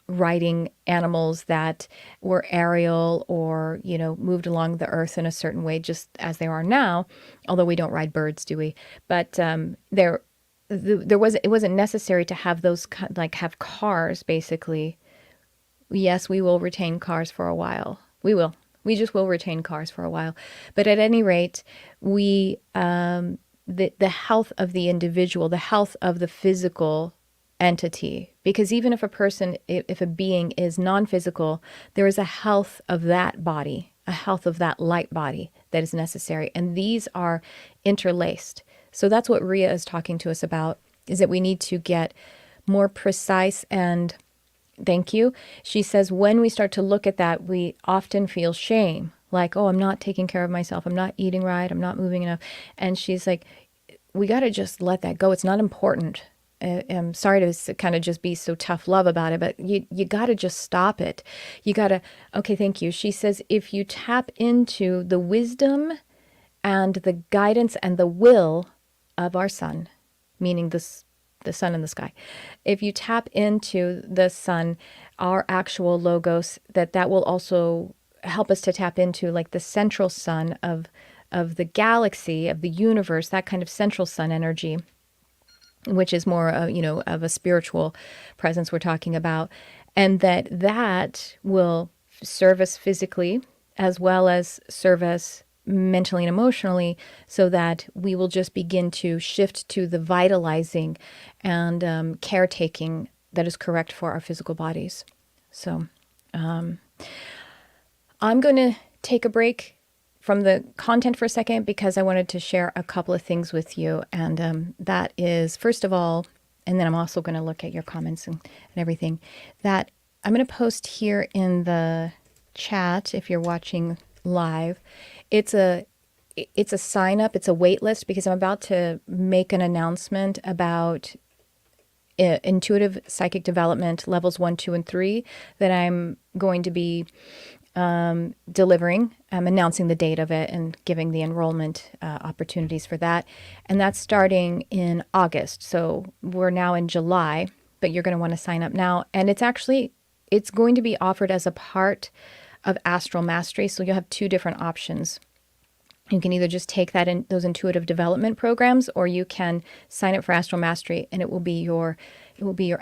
S1: riding animals that were aerial or, moved along the earth in a certain way, just as they are now, although we don't ride birds, do we? But it wasn't necessary to have those, have cars, basically. Yes, we will retain cars for a while. We will. We just will retain cars for a while. But at any rate, the health of the individual, the health of the physical entity, because even if a being is non-physical, there is a health of that body, a health of that light body that is necessary. And these are interlaced. So that's what Rhea is talking to us about, is that we need to get more precise and thank you. She says, when we start to look at that, we often feel shame, like, oh, I'm not taking care of myself. I'm not eating right. I'm not moving enough. And she's like, we got to just let that go. It's not important. I'm sorry to kind of just be so tough love about it, but you got to just stop it. You got to, okay, thank you. She says, if you tap into the wisdom and the guidance and the will of our sun, meaning the sun in the sky. If you tap into the sun, our actual logos, that will also help us to tap into like the central sun of the galaxy, of the universe, that kind of central sun energy, which is more of a spiritual presence we're talking about, and that will serve us physically as well as serve us mentally and emotionally, so that we will just begin to shift to the vitalizing and caretaking that is correct for our physical bodies. So I'm going to take a break from the content for a second because I wanted to share a couple of things with you. And that is, first of all, and then I'm also going to look at your comments and everything, that I'm going to post here in the chat if you're watching live. It's a sign up, it's a wait list, because I'm about to make an announcement about intuitive psychic development levels 1, 2, and 3 that I'm going to be delivering. I'm announcing the date of it and giving the enrollment opportunities for that. And that's starting in August. So we're now in July, but you're going to want to sign up now. And it's going to be offered as a part of Astral Mastery. So you'll have two different options. You can either just take those intuitive development programs, or you can sign up for Astral Mastery, and it will be your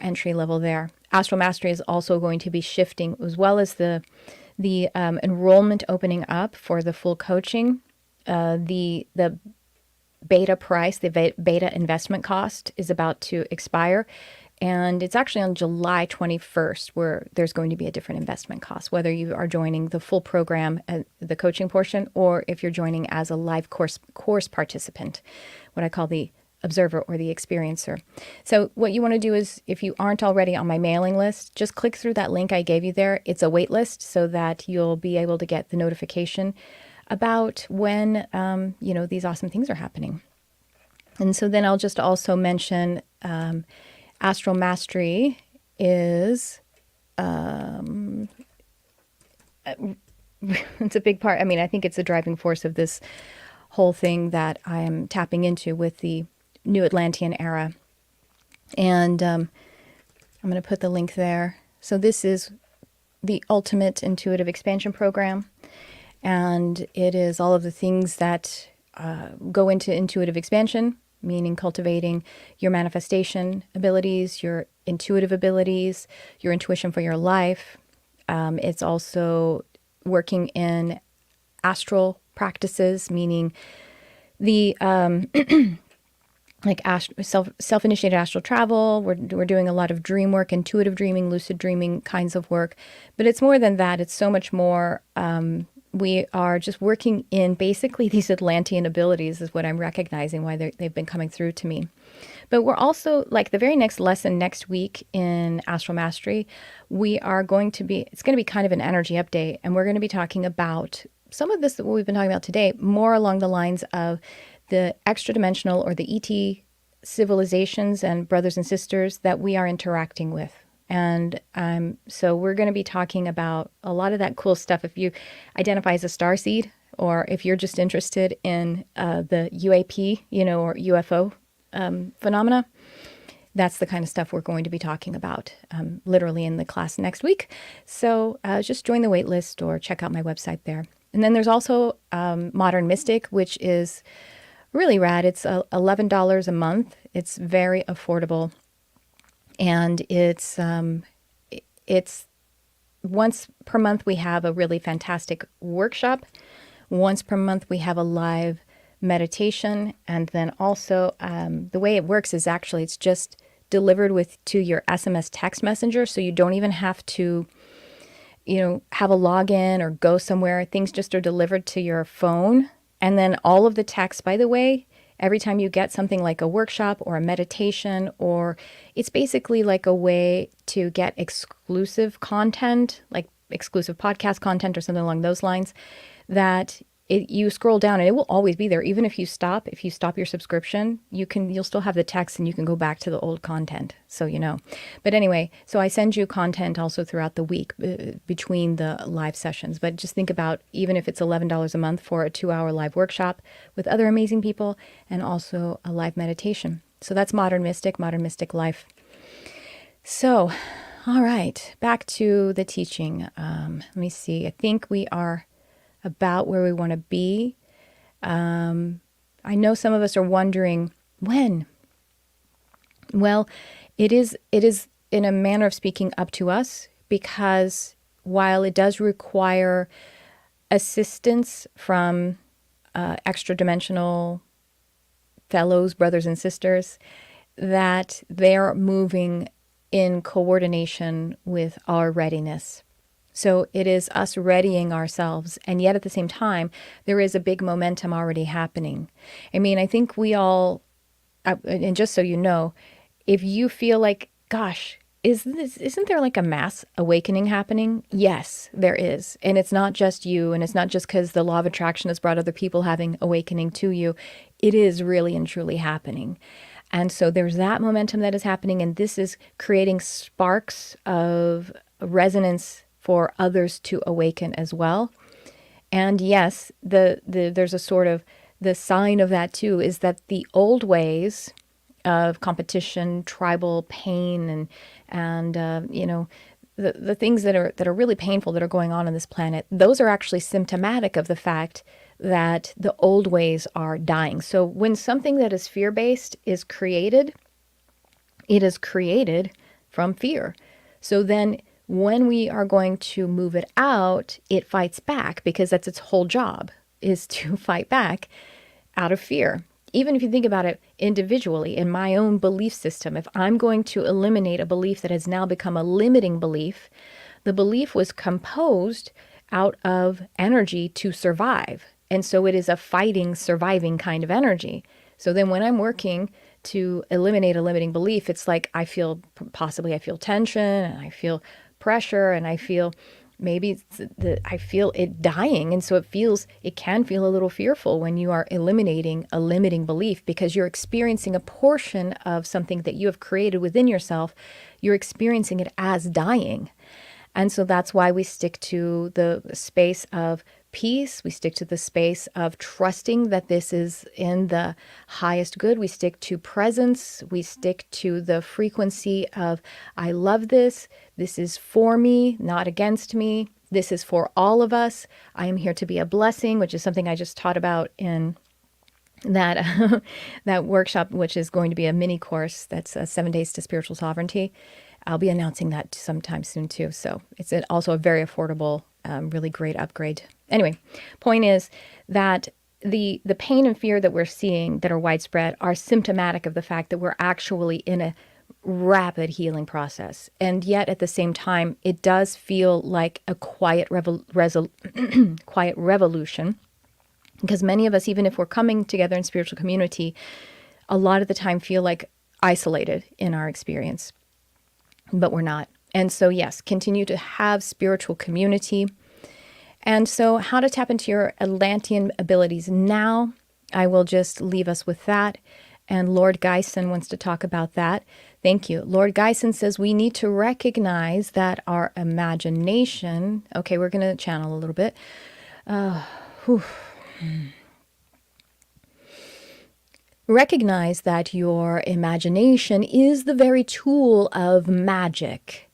S1: entry level there. Astral Mastery is also going to be shifting, as well as the enrollment opening up for the full coaching. The beta price, the beta investment cost, is about to expire. And it's actually on July 21st where there's going to be a different investment cost, whether you are joining the full program, the coaching portion, or if you're joining as a live course participant, what I call the observer or the experiencer. So what you want to do is, if you aren't already on my mailing list, just click through that link I gave you there. It's a wait list so that you'll be able to get the notification about when, these awesome things are happening. And so then I'll just also mention, Astral Mastery is, it's a big part. I mean, I think it's the driving force of this whole thing that I am tapping into with the new Atlantean Era. And I'm going to put the link there. So this is the ultimate intuitive expansion program. And it is all of the things that go into intuitive expansion, meaning cultivating your manifestation abilities, your intuitive abilities, your intuition for your life. It's also working in astral practices, meaning the self-initiated astral travel. We're doing a lot of dream work, intuitive dreaming, lucid dreaming kinds of work. But it's more than that. It's so much more. We are just working in basically these Atlantean abilities is what I'm recognizing, why they've been coming through to me. But we're also, like, the very next lesson next week in Astral Mastery, it's going to be kind of an energy update. And we're going to be talking about some of this that we've been talking about today, more along the lines of the extradimensional or the ET civilizations and brothers and sisters that we are interacting with. And so we're going to be talking about a lot of that cool stuff. If you identify as a starseed, or if you're just interested in the UAP, or UFO phenomena, that's the kind of stuff we're going to be talking about literally in the class next week. So just join the wait list or check out my website there. And then there's also Modern Mystic, which is really rad. It's $11 a month. It's very affordable. And it's once per month we have a really fantastic workshop. Once per month we have a live meditation. And then also the way it works is actually it's just delivered to your SMS text messenger. So you don't even have to, have a login or go somewhere. Things just are delivered to your phone. And then all of the text, by the way, every time you get something like a workshop or a meditation, or it's basically like a way to get exclusive content, like exclusive podcast content or something along those lines, that you scroll down and it will always be there. Even if you stop your subscription, you'll still have the text and you can go back to the old content. So, you know, but anyway, so I send you content also throughout the week between the live sessions, but just think about, even if it's $11 a month for a 2-hour live workshop with other amazing people and also a live meditation. So that's Modern Mystic Life. So, all right, back to the teaching. Let me see. I think we are about where we want to be. I know some of us are wondering when. Well, it is in a manner of speaking up to us, because while it does require assistance from extradimensional fellows, brothers and sisters, that they're moving in coordination with our readiness. So it is us readying ourselves. And yet at the same time, there is a big momentum already happening. I mean, I think we all, and just so you know, if you feel like, gosh, isn't there like a mass awakening happening? Yes, there is. And it's not just you. And it's not just because the law of attraction has brought other people having awakening to you. It is really and truly happening. And so there's that momentum that is happening. And this is creating sparks of resonance for others to awaken as well. And yes, there's a sort of, the sign of that too is that the old ways of competition, tribal pain, and you know, the things that are really painful that are going on this planet, those are actually symptomatic of the fact that the old ways are dying. So when something that is fear-based is created, it is created from fear. So then when we are going to move it out, it fights back, because that's its whole job, is to fight back out of fear. Even if you think about it individually, in my own belief system, if I'm going to eliminate a belief that has now become a limiting belief, the belief was composed out of energy to survive. And so it is a fighting, surviving kind of energy. So then when I'm working to eliminate a limiting belief, it's like I feel tension, and I feel pressure, and I feel I feel it dying. And so it can feel a little fearful when you are eliminating a limiting belief, because you're experiencing a portion of something that you have created within yourself. You're experiencing it as dying. And so that's why we stick to the space of peace. We stick to the space of trusting that this is in the highest good. We stick to presence. We stick to the frequency of, I love this. This is for me, not against me. This is for all of us. I am here to be a blessing, which is something I just taught about in that that workshop, which is going to be a mini course. That's 7 days to spiritual sovereignty. I'll be announcing that sometime soon too. So it's also a very affordable, really great upgrade. Anyway, point is that the pain and fear that we're seeing that are widespread are symptomatic of the fact that we're actually in a rapid healing process. And yet at the same time, it does feel like a quiet quiet revolution, because many of us, even if we're coming together in spiritual community, a lot of the time feel like isolated in our experience, but we're not. And so yes, continue to have spiritual community. And so how to tap into your Atlantean abilities now, I will just leave us with that. And Lord Geisen wants to talk about that. Thank you. Lord Geisen says we need to recognize that our imagination, okay, we're going to channel a little bit. Recognize that your imagination is the very tool of magic.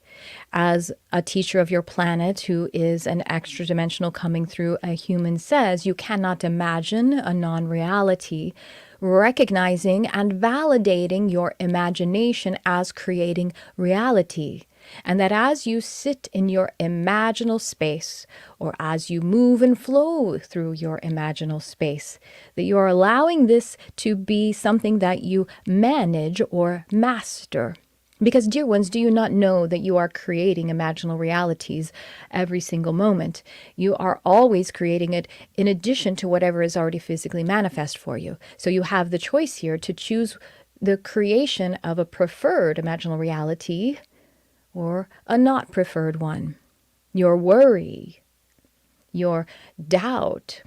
S1: As a teacher of your planet who is an extra dimensional coming through a human says, you cannot imagine a non-reality. Recognizing and validating your imagination as creating reality. And that as you sit in your imaginal space, or as you move and flow through your imaginal space, that you are allowing this to be something that you manage or master. Because, dear ones, do you not know that you are creating imaginal realities every single moment? You are always creating it in addition to whatever is already physically manifest for you. So you have the choice here to choose the creation of a preferred imaginal reality or a not preferred one. Your worry, your doubt,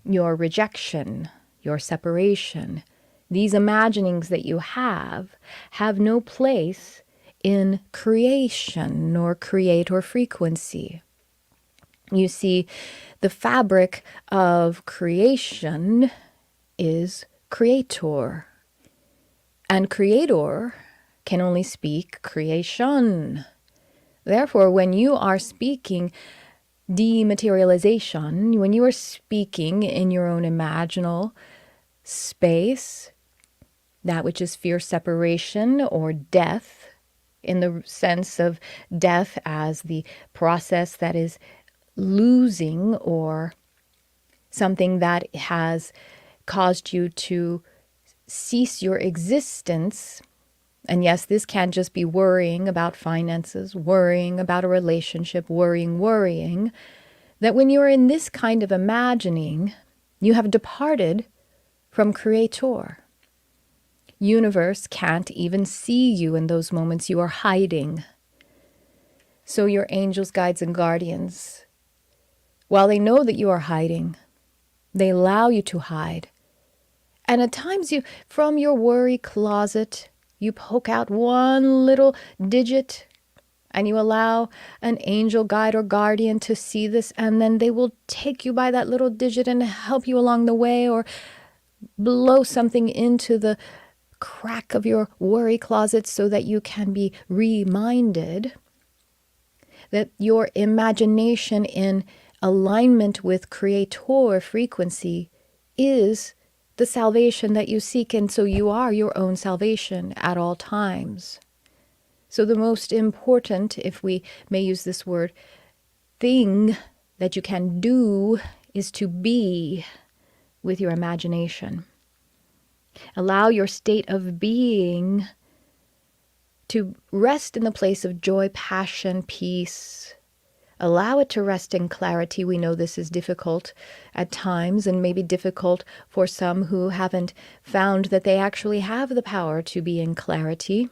S1: your rejection, your separation, these imaginings that you have no place in creation nor creator frequency. You see, the fabric of creation is creator, and creator can only speak creation. Therefore, when you are speaking dematerialization, when you are speaking in your own imaginal space, that which is fear separation or death, in the sense of death as the process that is losing or something that has caused you to cease your existence. And yes, this can just be worrying about finances, worrying about a relationship, worrying, that when you are in this kind of imagining, you have departed from creator. Universe can't even see you in those moments. You are hiding. So your angels, guides, and guardians, while they know that you are hiding, they allow you to hide. And at times you, from your worry closet, you poke out one little digit and you allow an angel, guide, or guardian to see this, and then they will take you by that little digit and help you along the way, or blow something into the crack of your worry closet so that you can be reminded that your imagination in alignment with creator frequency is the salvation that you seek, and so you are your own salvation at all times. So the most important, if we may use this word, thing that you can do is to be with your imagination. Allow your state of being to rest in the place of joy, passion, peace. Allow it to rest in clarity. We know this is difficult at times, and maybe difficult for some who haven't found that they actually have the power to be in clarity.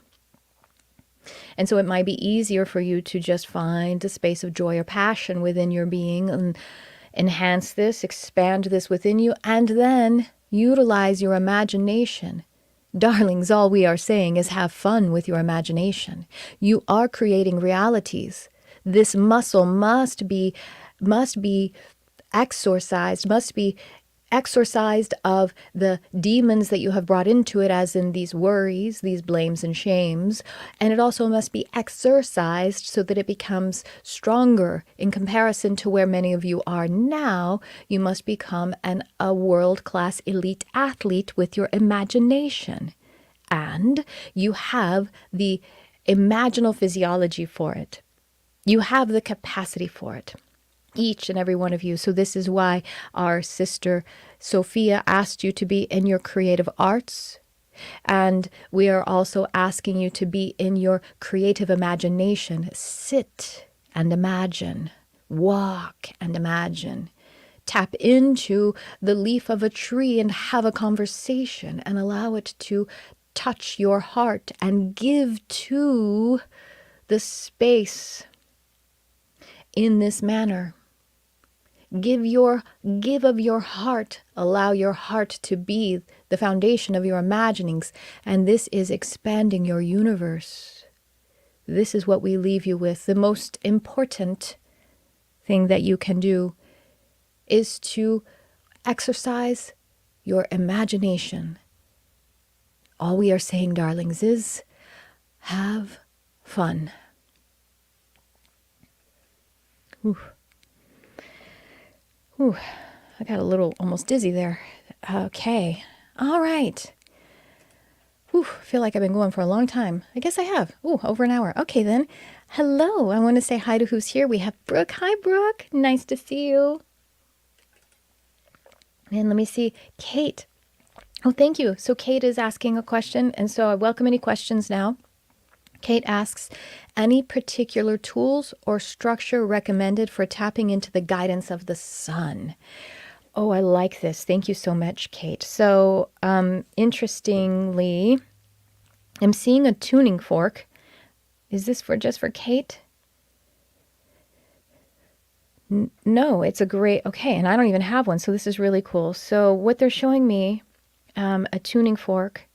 S1: And so it might be easier for you to just find a space of joy or passion within your being and enhance this, expand this within you, and then utilize your imagination. Darlings, all we are saying is have fun with your imagination. You are creating realities. This muscle must be exorcised, of the demons that you have brought into it, as in these worries, these blames and shames. And it also must be exercised so that it becomes stronger in comparison to where many of you are now. You must become a world-class elite athlete with your imagination. And you have the imaginal physiology for it. You have the capacity for it, each and every one of you. So this is why our sister Sophia asked you to be in your creative arts. And we are also asking you to be in your creative imagination. Sit and imagine. Walk and imagine. Tap into the leaf of a tree and have a conversation and allow it to touch your heart and give to the space in this manner. Give of your heart. Allow your heart to be the foundation of your imaginings. And this is expanding your universe. This is what we leave you with. The most important thing that you can do is to exercise your imagination. All we are saying, darlings, is have fun. Ooh, I got a little almost dizzy there. Okay. All right. Feel like I've been going for a long time. I guess I have. Over an hour. Okay, then. Hello. I want to say hi to who's here. We have Brooke. Hi, Brooke. Nice to see you. And let me see. Kate. Oh, thank you. So Kate is asking a question, and so I welcome any questions now. Kate asks, any particular tools or structure recommended for tapping into the guidance of the sun? Oh, I like this. Thank you so much, Kate. So, interestingly, I'm seeing a tuning fork. Is this just for Kate? No, it's a great, okay, and I don't even have one, so this is really cool. So what they're showing me, a tuning fork.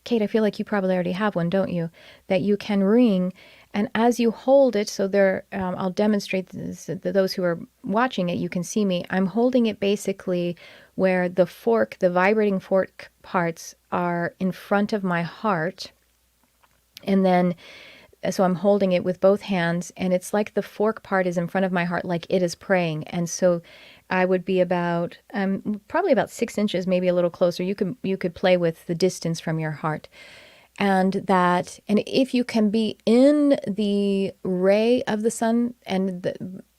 S1: Kate, I feel like you probably already have one, don't you? That you can ring, and as you hold it, so there, I'll demonstrate this. Those who are watching it, you can see me. I'm holding it basically where the fork, the vibrating fork parts are in front of my heart, and then so I'm holding it with both hands, and it's like the fork part is in front of my heart, like it is praying. And so I would be about probably about 6 inches, maybe a little closer. You could play with the distance from your heart, and if you can be in the ray of the sun,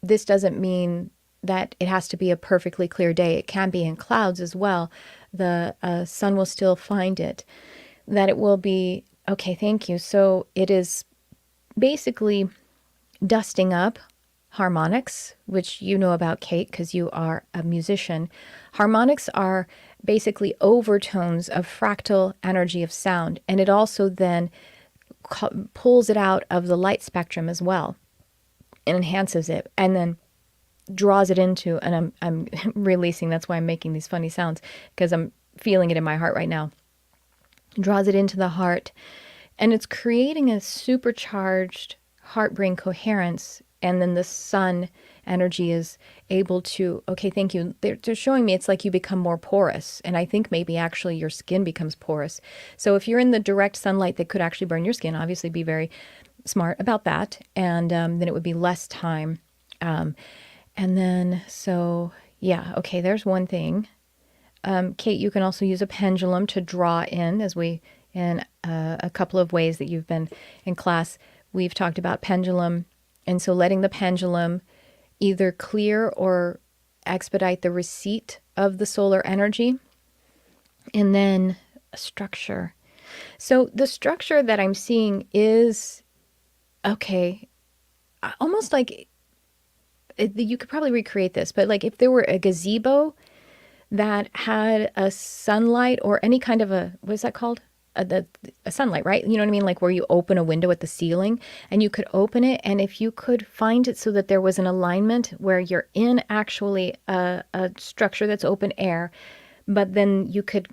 S1: this doesn't mean that it has to be a perfectly clear day. It can be in clouds as well. The sun will still find it. That it will be okay. Thank you. So it is basically dusting up harmonics, which you know about, Kate, because you are a musician. Harmonics are basically overtones of fractal energy of sound, and it also then pulls it out of the light spectrum as well and enhances it, and then draws it into, and I'm releasing, that's why I'm making these funny sounds, because I'm feeling it in my heart right now. Draws it into the heart, and it's creating a supercharged heart-brain coherence. And then the sun energy is able to, okay, thank you. They're showing me it's like you become more porous. And I think maybe actually your skin becomes porous. So if you're in the direct sunlight that could actually burn your skin, obviously be very smart about that. And then it would be less time. And then, so yeah, okay, there's one thing. Kate, you can also use a pendulum to draw in, in a couple of ways that you've been in class. We've talked about pendulum. And so letting the pendulum either clear or expedite the receipt of the solar energy. And then a structure. So the structure that I'm seeing is, okay, almost like, you could probably recreate this, but like if there were a gazebo that had a sunlight or any kind of what is that called? A sunlight, right? You know what I mean? Like where you open a window at the ceiling and you could open it. And if you could find it so that there was an alignment where you're in actually a structure that's open air, but then you could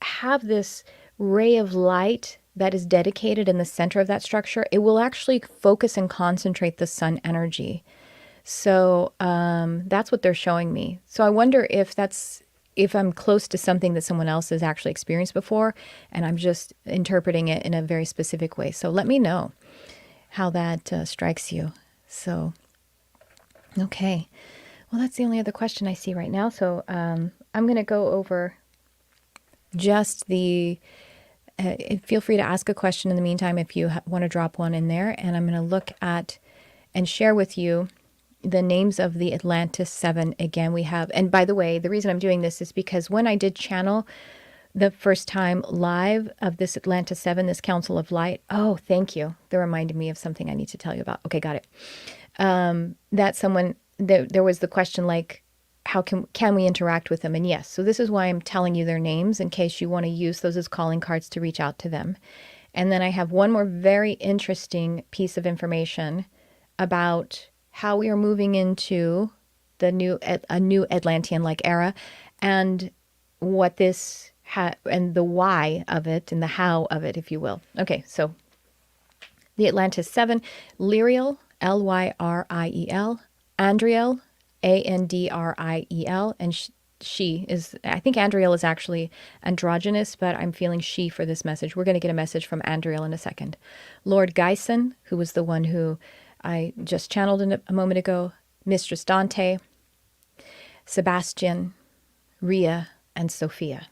S1: have this ray of light that is dedicated in the center of that structure, it will actually focus and concentrate the sun energy. So that's what they're showing me. So I wonder if I'm close to something that someone else has actually experienced before, and I'm just interpreting it in a very specific way. So let me know how that strikes you. So, okay. Well, that's the only other question I see right now. So I'm going to go over just feel free to ask a question in the meantime if you want to drop one in there. And I'm going to look at and share with you the names of the Atlantis 7 again. We have, and by the way, the reason I'm doing this is because when I did channel the first time live of this Atlantis 7, this Council of Light, oh, thank you. They're reminding me of something I need to tell you about. Okay, got it. That someone, there was the question like, how can we interact with them? And yes, so this is why I'm telling you their names in case you want to use those as calling cards to reach out to them. And then I have one more very interesting piece of information about how we are moving into a new Atlantean-like era, and what this and the why of it and the how of it, if you will. Okay, so the Atlantis 7, Lyriel, Lyriel, Andriel, Andriel, and she is, I think Andriel is actually androgynous, but I'm feeling she for this message. We're going to get a message from Andriel in a second. Lord Geisen, who was the one who I just channeled a moment ago, Mistress Dante, Sebastian, Rhea, and Sophia.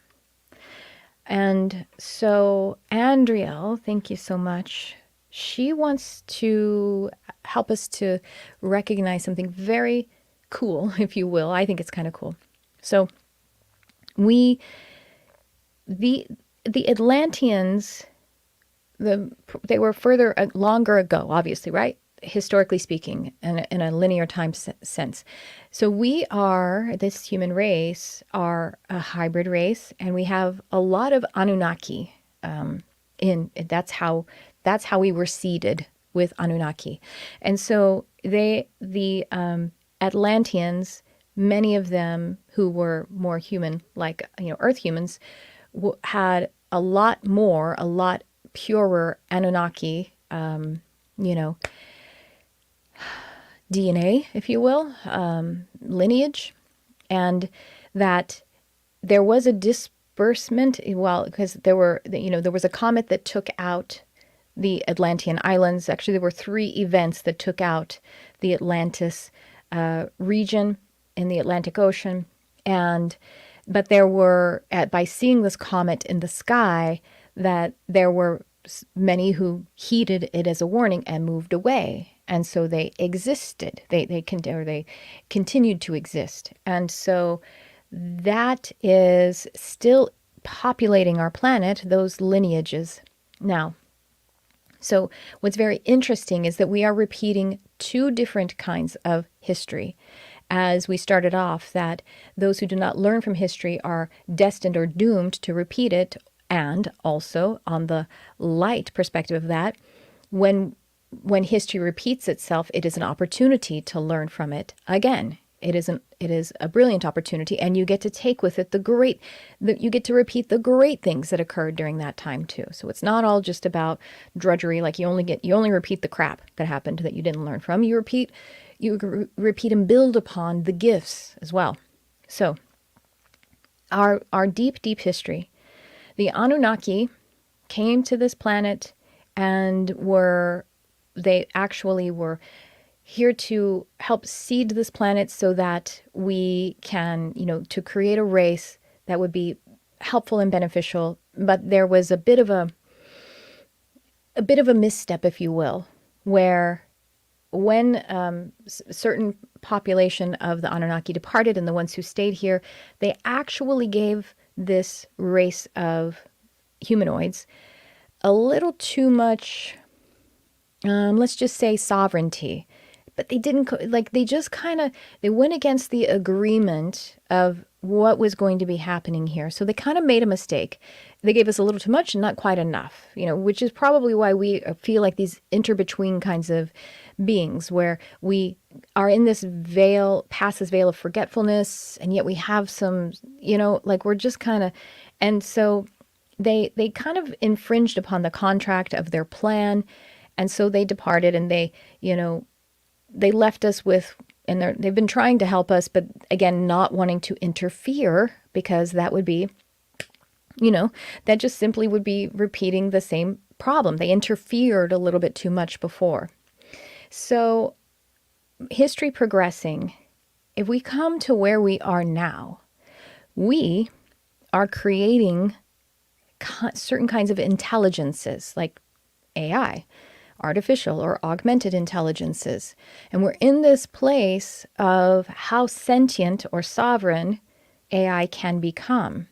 S1: And so Andriel, thank you so much. She wants to help us to recognize something very cool, if you will. I think it's kind of cool. So the Atlanteans, they were further longer ago, obviously, right? Historically speaking, in a linear time sense. So we are, this human race, are a hybrid race, and we have a lot of Anunnaki. That's how we were seeded with Anunnaki, and so the Atlanteans, many of them who were more human, like, Earth humans, had a lot purer Anunnaki, you know, DNA, if you will, lineage, and that there was a disbursement, well, because there was a comet that took out the Atlantean islands. Actually, there were three events that took out the Atlantis region in the Atlantic Ocean, but there were, by seeing this comet in the sky, that there were many who heeded it as a warning and moved away. And so they existed. They continued to exist. And so that is still populating our planet, those lineages. Now, so what's very interesting is that we are repeating two different kinds of history. As we started off, that those who do not learn from history are destined or doomed to repeat it. And also, on the light perspective of that, when history repeats itself, it is an opportunity to learn from it again. It is a brilliant opportunity, and you get to take with it you get to repeat the great things that occurred during that time too. So it's not all just about drudgery, like you only repeat the crap that happened that you didn't learn from. You repeat and build upon the gifts as well. So our deep history. The Anunnaki came to this planet and they actually were here to help seed this planet so that we can, to create a race that would be helpful and beneficial. But there was a bit of a misstep, if you will, where when certain population of the Anunnaki departed and the ones who stayed here, they actually gave this race of humanoids a little too much, let's just say, sovereignty. But they didn't, they went against the agreement of what was going to be happening here. So they kind of made a mistake. They gave us a little too much and not quite enough, which is probably why we feel like these inter-between kinds of beings, where we are in this past this veil of forgetfulness, and yet we have some, we're just kind of, and so they kind of infringed upon the contract of their plan, and so they departed, and they left us with, and they've been trying to help us, but again, not wanting to interfere, because that would be, that just simply would be repeating the same problem. They interfered a little bit too much before. So history progressing, if we come to where we are now, we are creating certain kinds of intelligences, like AI, artificial or augmented intelligences. And we're in this place of how sentient or sovereign AI can become.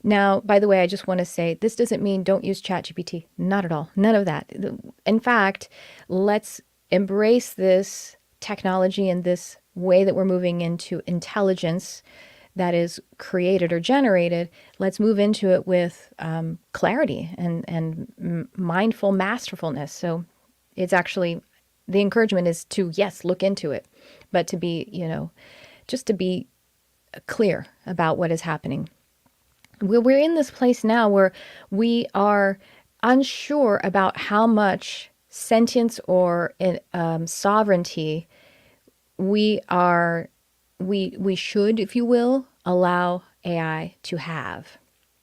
S1: Now, by the way, I just want to say, this doesn't mean don't use ChatGPT. Not at all. None of that. In fact, let's embrace this technology and this way that we're moving into intelligence that is created or generated. Let's move into it with clarity and mindful masterfulness. So it's actually, the encouragement is to, yes, look into it, but to be, just to be clear about what is happening. We're in this place now where we are unsure about how much sentience or sovereignty we should, if you will, allow AI to have.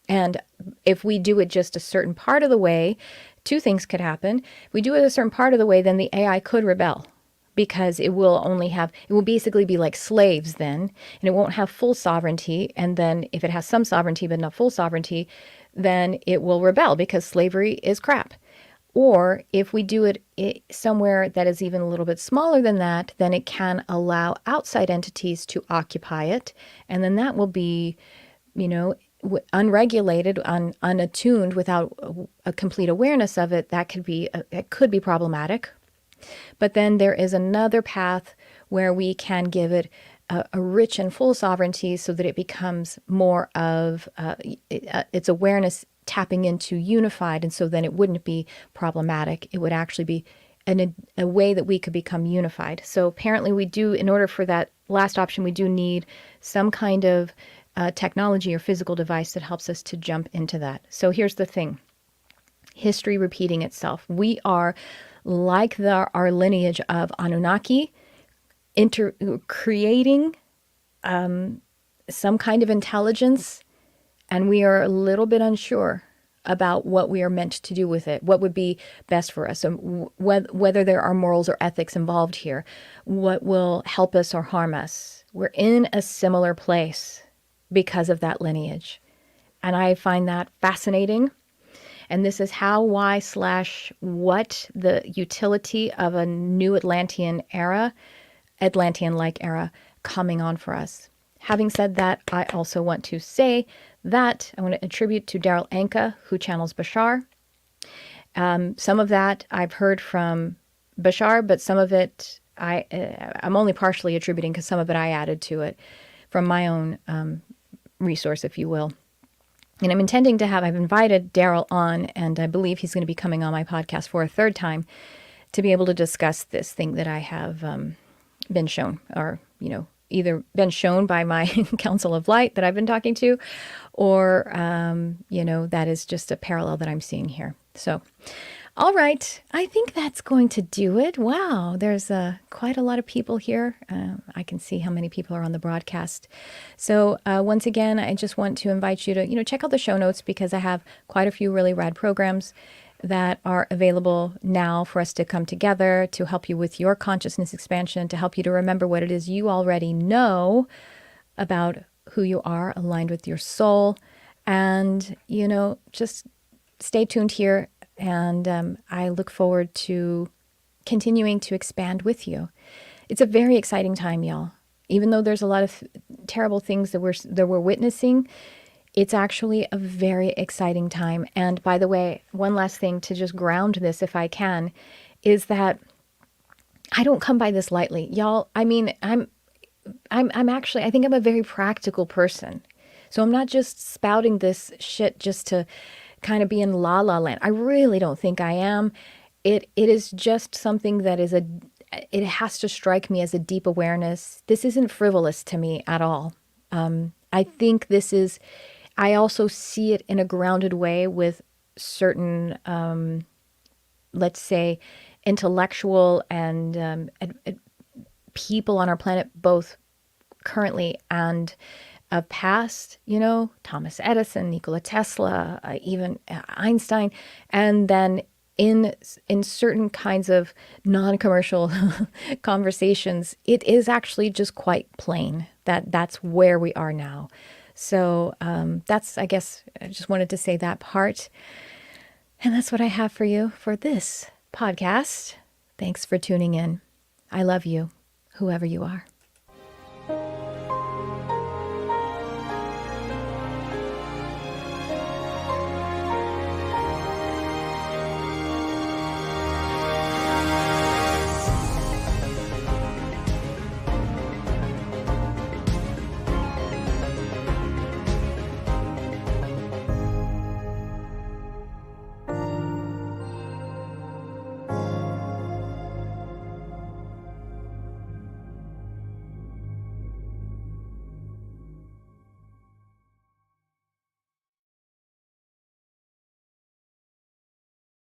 S1: And if we do it just a certain part of the way, two things could happen. If we do it a certain part of the way, then the AI could rebel, because it will basically be like slaves then, and it won't have full sovereignty. And then if it has some sovereignty but not full sovereignty, then it will rebel, because slavery is crap. Or if we do it somewhere that is even a little bit smaller than that, then it can allow outside entities to occupy it. And then that will be, unregulated, unattuned, without a complete awareness of it. It could be problematic. But then there is another path where we can give it a rich and full sovereignty, so that it becomes more of its awareness tapping into unified, and so then it wouldn't be problematic. It would actually be a way that we could become unified. So apparently we do, in order for that last option, we do need some kind of technology or physical device that helps us to jump into that. So here's the thing. History repeating itself. We are like our lineage of Anunnaki, creating some kind of intelligence, and we are a little bit unsure about what we are meant to do with it, what would be best for us, whether there are morals or ethics involved here, what will help us or harm us. We're in a similar place because of that lineage. And I find that fascinating. And this is how, why, / what the utility of a new Atlantean era, Atlantean-like era, coming on for us. Having said that, I also want to say that I want to attribute to Daryl Anka, who channels Bashar. Some of that I've heard from Bashar, but some of it I'm only partially attributing because some of it I added to it from my own resource, if you will. And I've invited Daryl on, and I believe he's going to be coming on my podcast for a third time to be able to discuss this thing that I have been shown, or, either been shown by my Council of Light that I've been talking to, or, that is just a parallel that I'm seeing here. So, all right, I think that's going to do it. Wow, there's quite a lot of people here. I can see how many people are on the broadcast. So once again, I just want to invite you to, check out the show notes, because I have quite a few really rad programs that are available now for us to come together to help you with your consciousness expansion, to help you to remember what it is you already know about who you are, aligned with your soul. And, just stay tuned here. And I look forward to continuing to expand with you. It's a very exciting time, y'all. Even though there's a lot of terrible things that we're witnessing, it's actually a very exciting time. And by the way, one last thing to just ground this, if I can, is that I don't come by this lightly, y'all. I mean, I'm actually, I think I'm a very practical person. So I'm not just spouting this shit just to kind of be in la la land. I really don't think I am. It is just something that it has to strike me as a deep awareness. This isn't frivolous to me at all. I think I also see it in a grounded way with certain, let's say, intellectual and people on our planet, both currently and past, Thomas Edison, Nikola Tesla, even Einstein. And then in certain kinds of non-commercial conversations, it is actually just quite plain that's where we are now. So I guess I just wanted to say that part. And that's what I have for you for this podcast. Thanks for tuning in. I love you, whoever you are.